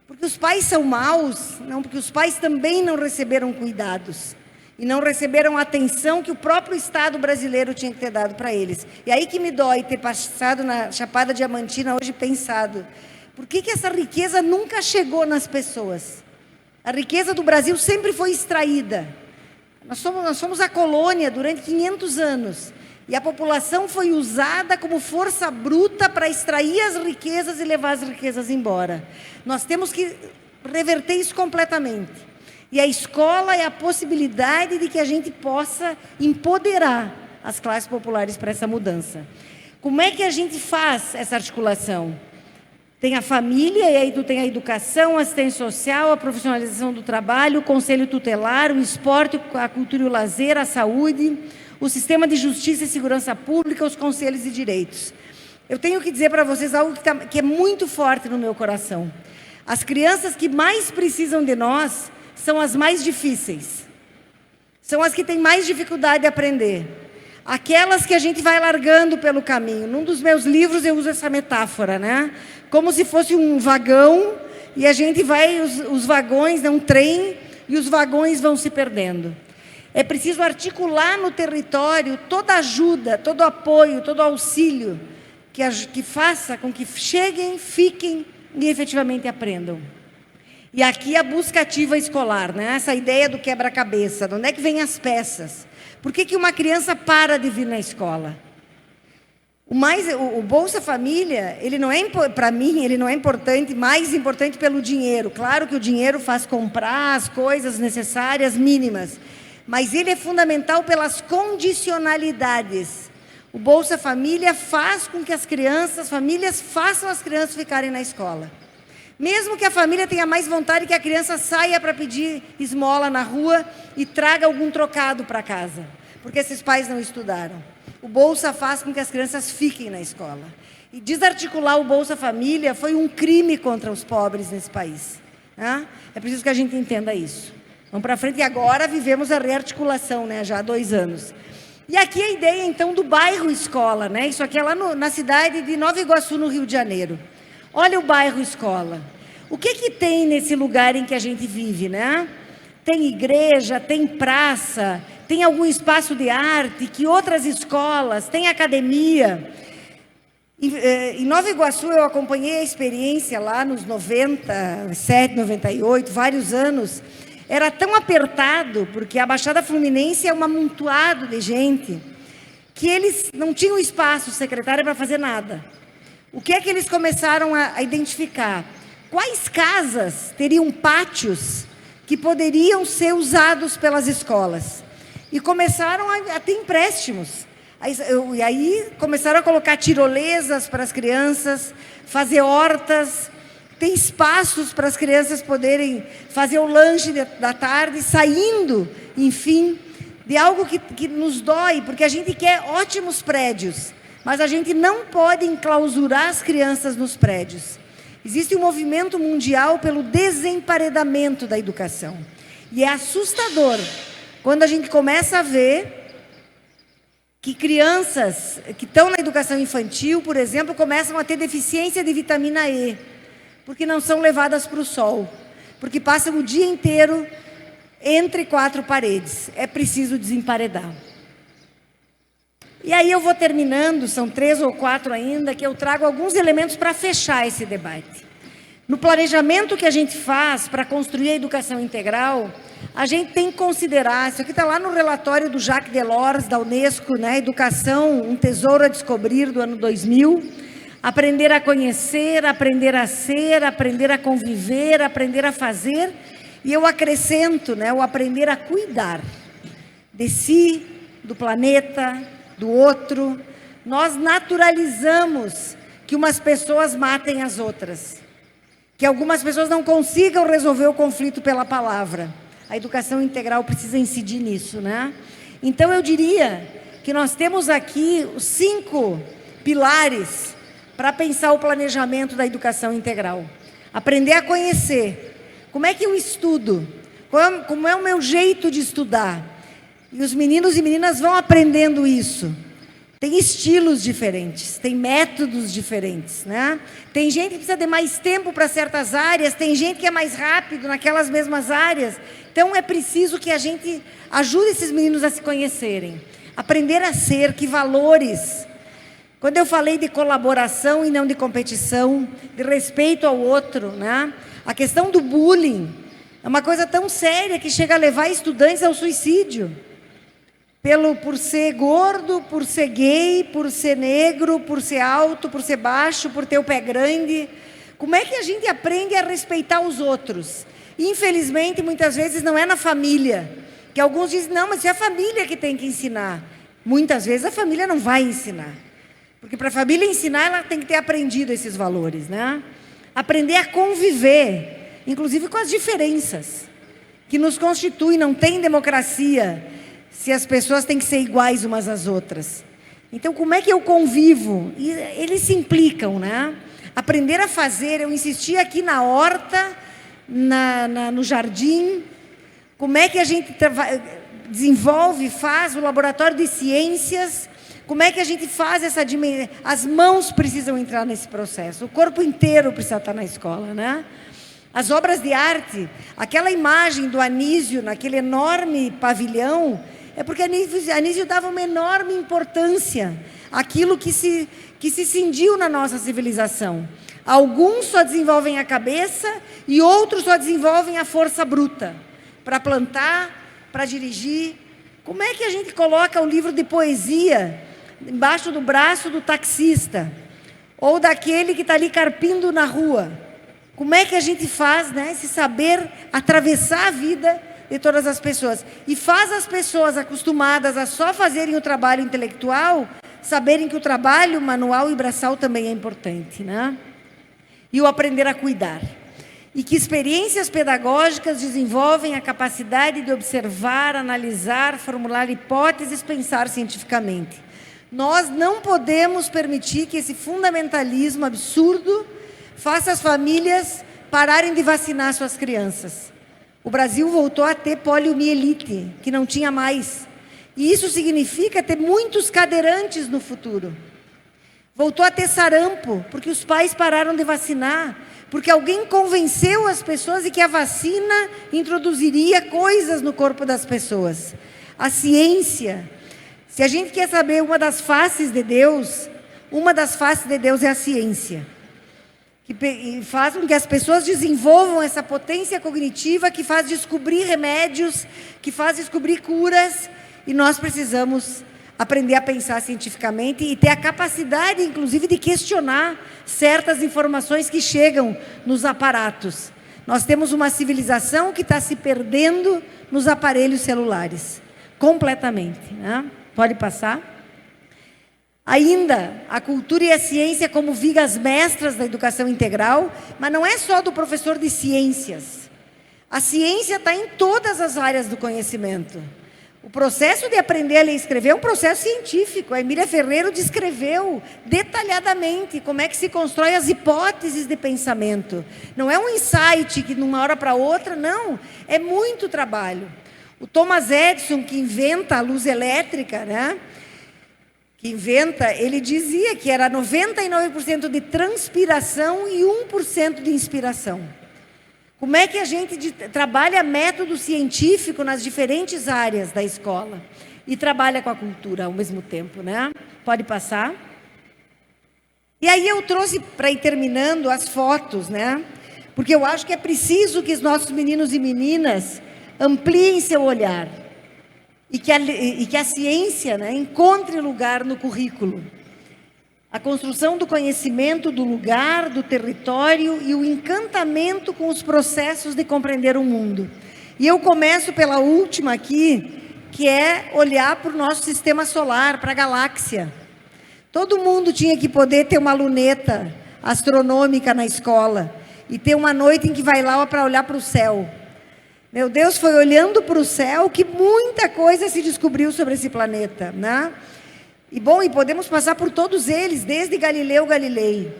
[SPEAKER 1] Porque os pais são maus? Não, porque os pais também não receberam cuidados. E não receberam a atenção que o próprio Estado brasileiro tinha que ter dado para eles. E aí que me dói ter passado na Chapada Diamantina hoje pensado, por que essa riqueza nunca chegou nas pessoas? A riqueza do Brasil sempre foi extraída. Nós somos a colônia durante 500 anos. E a população foi usada como força bruta para extrair as riquezas e levar as riquezas embora. Nós temos que reverter isso completamente. E a escola é a possibilidade de que a gente possa empoderar as classes populares para essa mudança. Como é que a gente faz essa articulação? Tem a família, e aí tu tem a educação, a assistência social, a profissionalização do trabalho, o conselho tutelar, o esporte, a cultura e o lazer, a saúde, o sistema de justiça e segurança pública, os conselhos de direitos. Eu tenho que dizer para vocês algo que é muito forte no meu coração. As crianças que mais precisam de nós são as mais difíceis. São as que têm mais dificuldade de aprender. Aquelas que a gente vai largando pelo caminho. Num dos meus livros eu uso essa metáfora, né? Como se fosse um vagão e a gente vai, os vagões, um trem, e os vagões vão se perdendo. É preciso articular no território toda ajuda, todo apoio, todo auxílio que faça com que cheguem, fiquem e efetivamente aprendam. E aqui a busca ativa escolar, né? Essa ideia do quebra-cabeça, de onde é que vêm as peças? Por que uma criança para de vir na escola? O Bolsa Família, ele não é, para mim, ele não é importante, mais importante pelo dinheiro. Claro que o dinheiro faz comprar as coisas necessárias, mínimas, mas ele é fundamental pelas condicionalidades. O Bolsa Família faz com que as famílias façam as crianças ficarem na escola. Mesmo que a família tenha mais vontade que a criança saia para pedir esmola na rua e traga algum trocado para casa, porque esses pais não estudaram. O Bolsa faz com que as crianças fiquem na escola. E desarticular o Bolsa Família foi um crime contra os pobres nesse país, né? É preciso que a gente entenda isso. Vamos para frente, e agora vivemos a rearticulação, né? Já há 2 anos. E aqui a ideia, então, do bairro escola, né? Isso aqui é lá na cidade de Nova Iguaçu, no Rio de Janeiro. Olha o bairro escola. O que tem nesse lugar em que a gente vive, né? Tem igreja, tem praça, tem algum espaço de arte, que outras escolas, tem academia. Em Nova Iguaçu eu acompanhei a experiência lá nos 97, 98, vários anos. Era tão apertado, porque a Baixada Fluminense é um amontoado de gente, que eles não tinham espaço secretário para fazer nada. O que é que eles começaram a identificar? Quais casas teriam pátios que poderiam ser usados pelas escolas? E começaram a ter empréstimos. E aí começaram a colocar tirolesas para as crianças, fazer hortas, ter espaços para as crianças poderem fazer o lanche da tarde, saindo, enfim, de algo que nos dói, porque a gente quer ótimos prédios, mas a gente não pode enclausurar as crianças nos prédios. Existe um movimento mundial pelo desemparedamento da educação. E é assustador quando a gente começa a ver que crianças que estão na educação infantil, por exemplo, começam a ter deficiência de vitamina E, porque não são levadas para o sol, porque passam o dia inteiro entre 4 paredes. É preciso desemparedar. E aí eu vou terminando, são 3 ou 4 ainda, que eu trago alguns elementos para fechar esse debate. No planejamento que a gente faz para construir a educação integral, a gente tem que considerar, isso aqui está lá no relatório do Jacques Delors, da Unesco, né? Educação, um tesouro a descobrir, do ano 2000, aprender a conhecer, aprender a ser, aprender a conviver, aprender a fazer, e eu acrescento, né, o aprender a cuidar de si, do planeta, do outro. Nós naturalizamos que umas pessoas matem as outras, que algumas pessoas não consigam resolver o conflito pela palavra. A educação integral precisa incidir nisso, né? Então, eu diria que nós temos aqui os 5 pilares para pensar o planejamento da educação integral. Aprender a conhecer. Como é que eu estudo? Como é o meu jeito de estudar? E os meninos e meninas vão aprendendo isso. Tem estilos diferentes, tem métodos diferentes, né? Tem gente que precisa de mais tempo para certas áreas, tem gente que é mais rápido naquelas mesmas áreas. Então, é preciso que a gente ajude esses meninos a se conhecerem. Aprender a ser, que valores. Quando eu falei de colaboração e não de competição, de respeito ao outro, né? A questão do bullying é uma coisa tão séria que chega a levar estudantes ao suicídio. Por ser gordo, por ser gay, por ser negro, por ser alto, por ser baixo, por ter o pé grande. Como é que a gente aprende a respeitar os outros? Infelizmente, muitas vezes não é na família. Que alguns dizem, não, mas é a família que tem que ensinar. Muitas vezes a família não vai ensinar. Porque para a família ensinar, ela tem que ter aprendido esses valores, né? Aprender a conviver, inclusive com as diferenças que nos constituem. Não tem democracia se as pessoas têm que ser iguais umas às outras. Então, como é que eu convivo? E eles se implicam, né? Aprender a fazer, eu insisti aqui na horta, no jardim. Como é que a gente desenvolve, faz o laboratório de ciências? Como é que a gente faz essa dimensão? As mãos precisam entrar nesse processo, o corpo inteiro precisa estar na escola, né? As obras de arte, aquela imagem do Anísio naquele enorme pavilhão, é porque Anísio dava uma enorme importância àquilo que se cindiu na nossa civilização. Alguns só desenvolvem a cabeça e outros só desenvolvem a força bruta para plantar, para dirigir. Como é que a gente coloca o livro de poesia embaixo do braço do taxista ou daquele que está ali carpindo na rua? Como é que a gente faz, né, esse saber atravessar a vida de todas as pessoas? E faz as pessoas acostumadas a só fazerem o trabalho intelectual, saberem que o trabalho manual e braçal também é importante, né? E o aprender a cuidar. E que experiências pedagógicas desenvolvem a capacidade de observar, analisar, formular hipóteses, pensar cientificamente. Nós não podemos permitir que esse fundamentalismo absurdo faça as famílias pararem de vacinar suas crianças. O Brasil voltou a ter poliomielite, que não tinha mais. E isso significa ter muitos cadeirantes no futuro. Voltou a ter sarampo, porque os pais pararam de vacinar, porque alguém convenceu as pessoas de que a vacina introduziria coisas no corpo das pessoas. A ciência, se a gente quer saber uma das faces de Deus é a ciência. Que faz com que as pessoas desenvolvam essa potência cognitiva que faz descobrir remédios, que faz descobrir curas, e nós precisamos aprender a pensar cientificamente e ter a capacidade, inclusive, de questionar certas informações que chegam nos aparatos. Nós temos uma civilização que está se perdendo nos aparelhos celulares, completamente, né? Pode passar. Ainda, a cultura e a ciência como vigas mestras da educação integral, mas não é só do professor de ciências. A ciência está em todas as áreas do conhecimento. O processo de aprender a ler e escrever é um processo científico. A Emília Ferreiro descreveu detalhadamente como é que se constrói as hipóteses de pensamento. Não é um insight que de uma hora para outra, não. É muito trabalho. O Thomas Edison, que inventa a luz elétrica, né? Ele dizia que era 99% de transpiração e 1% de inspiração. Como é que a gente trabalha método científico nas diferentes áreas da escola e trabalha com a cultura ao mesmo tempo, né? Pode passar. E aí eu trouxe, para ir terminando, as fotos, né? Porque eu acho que é preciso que os nossos meninos e meninas ampliem seu olhar. E que a ciência, né, encontre lugar no currículo. A construção do conhecimento do lugar, do território e o encantamento com os processos de compreender o mundo. E eu começo pela última aqui, que é olhar para o nosso sistema solar, para a galáxia. Todo mundo tinha que poder ter uma luneta astronômica na escola e ter uma noite em que vai lá para olhar para o céu. Meu Deus, foi olhando para o céu que muita coisa se descobriu sobre esse planeta, né? E bom, e podemos passar por todos eles, desde Galileu Galilei.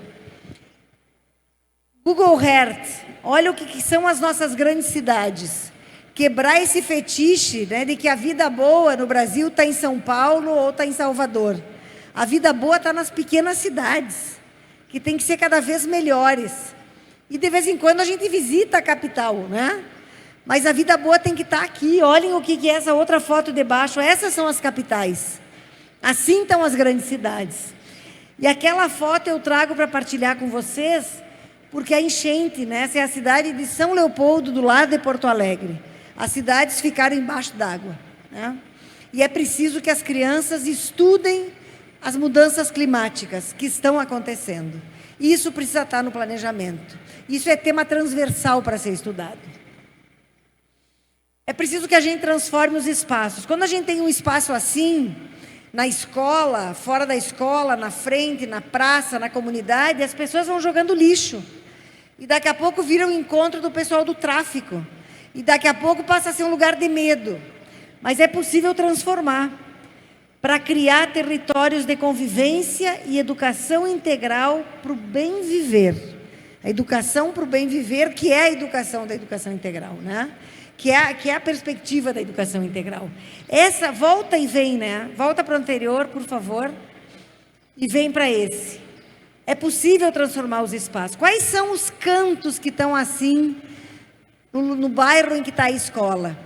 [SPEAKER 1] Google Earth, olha o que são as nossas grandes cidades. Quebrar esse fetiche, né, de que a vida boa no Brasil está em São Paulo ou está em Salvador. A vida boa está nas pequenas cidades, que tem que ser cada vez melhores. E de vez em quando a gente visita a capital, né? Mas a vida boa tem que estar aqui. Olhem o que é essa outra foto de baixo. Essas são as capitais. Assim estão as grandes cidades. E aquela foto eu trago para partilhar com vocês, porque a enchente, né? Essa é a cidade de São Leopoldo, do lado de Porto Alegre. As cidades ficaram embaixo d'água, né? E é preciso que as crianças estudem as mudanças climáticas que estão acontecendo. E isso precisa estar no planejamento. Isso é tema transversal para ser estudado. É preciso que a gente transforme os espaços. Quando a gente tem um espaço assim, na escola, fora da escola, na frente, na praça, na comunidade, as pessoas vão jogando lixo. E daqui a pouco vira um encontro do pessoal do tráfico. E daqui a pouco passa a ser um lugar de medo. Mas é possível transformar para criar territórios de convivência e educação integral para o bem viver. A educação para o bem viver, que é a educação da educação integral, né? Que é a perspectiva da educação integral. Essa, volta e vem, né? Volta para o anterior, por favor, e vem para esse. É possível transformar os espaços. Quais são os cantos que estão assim, no bairro em que está a escola?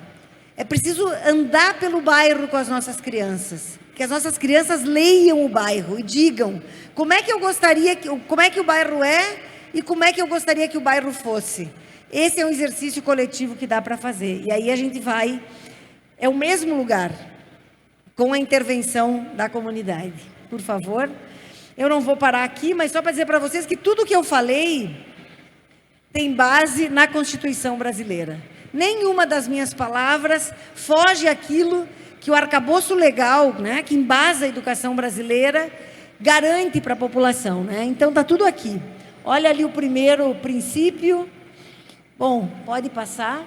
[SPEAKER 1] É preciso andar pelo bairro com as nossas crianças, que as nossas crianças leiam o bairro e digam como é que eu gostaria, como é que o bairro é e como é que eu gostaria que o bairro fosse. Esse é um exercício coletivo que dá para fazer. E aí a gente vai, é o mesmo lugar, com a intervenção da comunidade. Por favor. Eu não vou parar aqui, mas só para dizer para vocês que tudo que eu falei tem base na Constituição brasileira. Nenhuma das minhas palavras foge àquilo que o arcabouço legal, né, que embasa a educação brasileira, garante para a população, né? Então está tudo aqui. Olha ali o primeiro princípio. Bom, pode passar.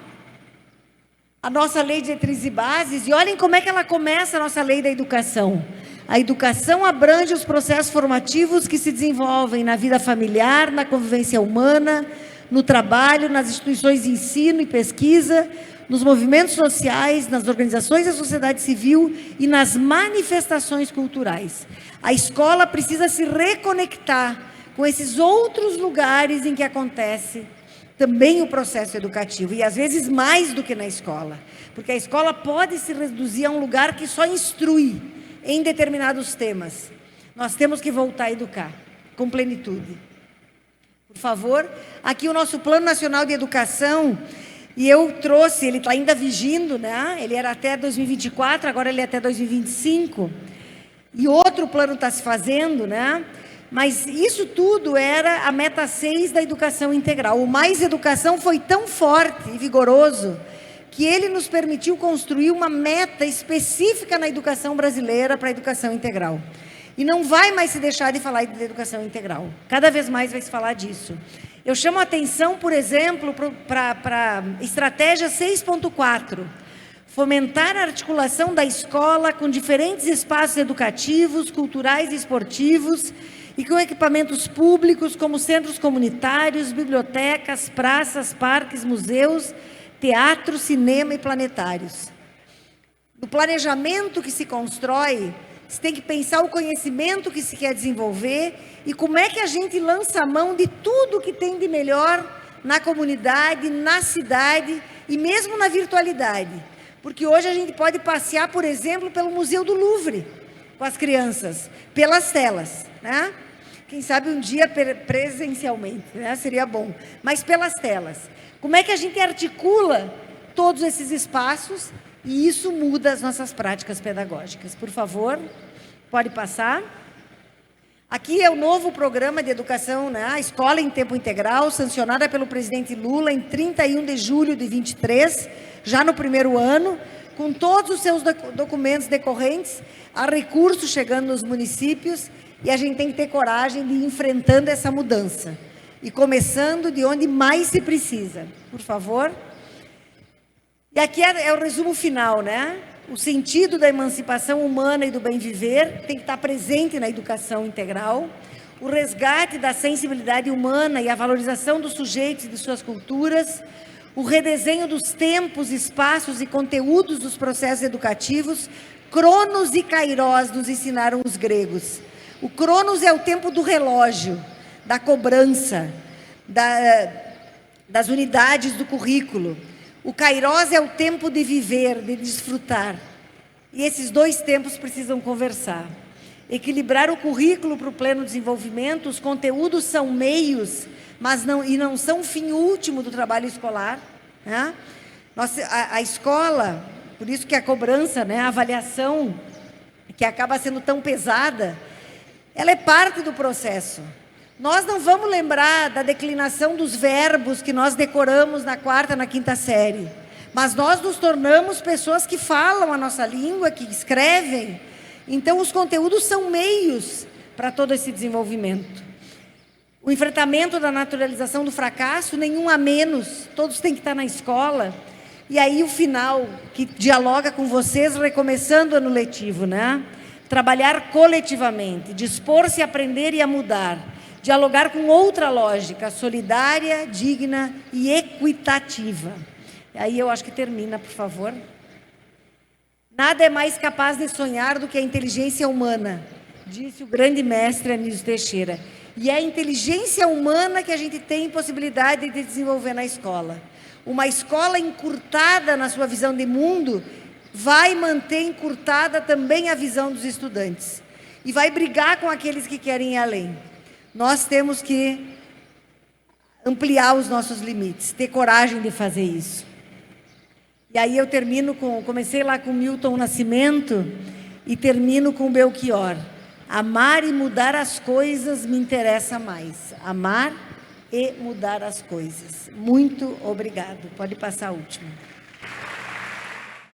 [SPEAKER 1] A nossa lei de diretrizes e bases, e olhem como é que ela começa a nossa lei da educação. A educação abrange os processos formativos que se desenvolvem na vida familiar, na convivência humana, no trabalho, nas instituições de ensino e pesquisa, nos movimentos sociais, nas organizações da sociedade civil e nas manifestações culturais. A escola precisa se reconectar com esses outros lugares em que acontece também o processo educativo, e às vezes mais do que na escola, porque a escola pode se reduzir a um lugar que só instrui em determinados temas. Nós temos que voltar a educar com plenitude. Por favor, aqui o nosso Plano Nacional de Educação, e eu trouxe, ele está ainda vigindo, né? Ele era até 2024, agora ele é até 2025, e outro plano está se fazendo, né? Mas isso tudo era a meta 6 da educação integral. O Mais Educação foi tão forte e vigoroso que ele nos permitiu construir uma meta específica na educação brasileira para a educação integral. E não vai mais se deixar de falar de educação integral. Cada vez mais vai se falar disso. Eu chamo a atenção, por exemplo, para a estratégia 6.4. Fomentar a articulação da escola com diferentes espaços educativos, culturais e esportivos, e com equipamentos públicos como centros comunitários, bibliotecas, praças, parques, museus, teatro, cinema e planetários. No planejamento que se constrói, você tem que pensar o conhecimento que se quer desenvolver e como é que a gente lança a mão de tudo que tem de melhor na comunidade, na cidade e mesmo na virtualidade. Porque hoje a gente pode passear, por exemplo, pelo Museu do Louvre com as crianças, pelas telas, né? Quem sabe um dia presencialmente, né? Seria bom, mas pelas telas. Como é que a gente articula todos esses espaços e isso muda as nossas práticas pedagógicas? Por favor, pode passar. Aqui é o novo programa de educação, né? A Escola em Tempo Integral, sancionada pelo presidente Lula em 31 de julho de 23, já no primeiro ano, com todos os seus documentos decorrentes, há recursos chegando nos municípios, e a gente tem que ter coragem de ir enfrentando essa mudança. E começando de onde mais se precisa. Por favor. E aqui é o resumo final, né? O sentido da emancipação humana e do bem viver tem que estar presente na educação integral. O resgate da sensibilidade humana e a valorização dos sujeitos e de suas culturas. O redesenho dos tempos, espaços e conteúdos dos processos educativos. Cronos e Kairos nos ensinaram os gregos. O Cronos é o tempo do relógio, da cobrança, das unidades do currículo. O Kairos é o tempo de viver, de desfrutar. E esses dois tempos precisam conversar. Equilibrar o currículo para o pleno desenvolvimento, os conteúdos são meios, mas não são o fim último do trabalho escolar. Né? A escola, por isso que a cobrança, né, a avaliação, que acaba sendo tão pesada, ela é parte do processo. Nós não vamos lembrar da declinação dos verbos que nós decoramos na 4ª, na 5ª série, mas nós nos tornamos pessoas que falam a nossa língua, que escrevem. Então, os conteúdos são meios para todo esse desenvolvimento. O enfrentamento da naturalização do fracasso, nenhum a menos, todos têm que estar na escola. E aí o final, que dialoga com vocês, recomeçando o ano letivo, né? Trabalhar coletivamente, dispor-se a aprender e a mudar. Dialogar com outra lógica, solidária, digna e equitativa. Aí eu acho que termina, por favor. Nada é mais capaz de sonhar do que a inteligência humana, disse o grande mestre Anísio Teixeira. E é a inteligência humana que a gente tem possibilidade de desenvolver na escola. Uma escola encurtada na sua visão de mundo vai manter encurtada também a visão dos estudantes. E vai brigar com aqueles que querem ir além. Nós temos que ampliar os nossos limites, ter coragem de fazer isso. E aí eu comecei lá com Milton Nascimento e termino com Belchior. Amar e mudar as coisas me interessa mais. Amar e mudar as coisas. Muito obrigado. Pode passar a última.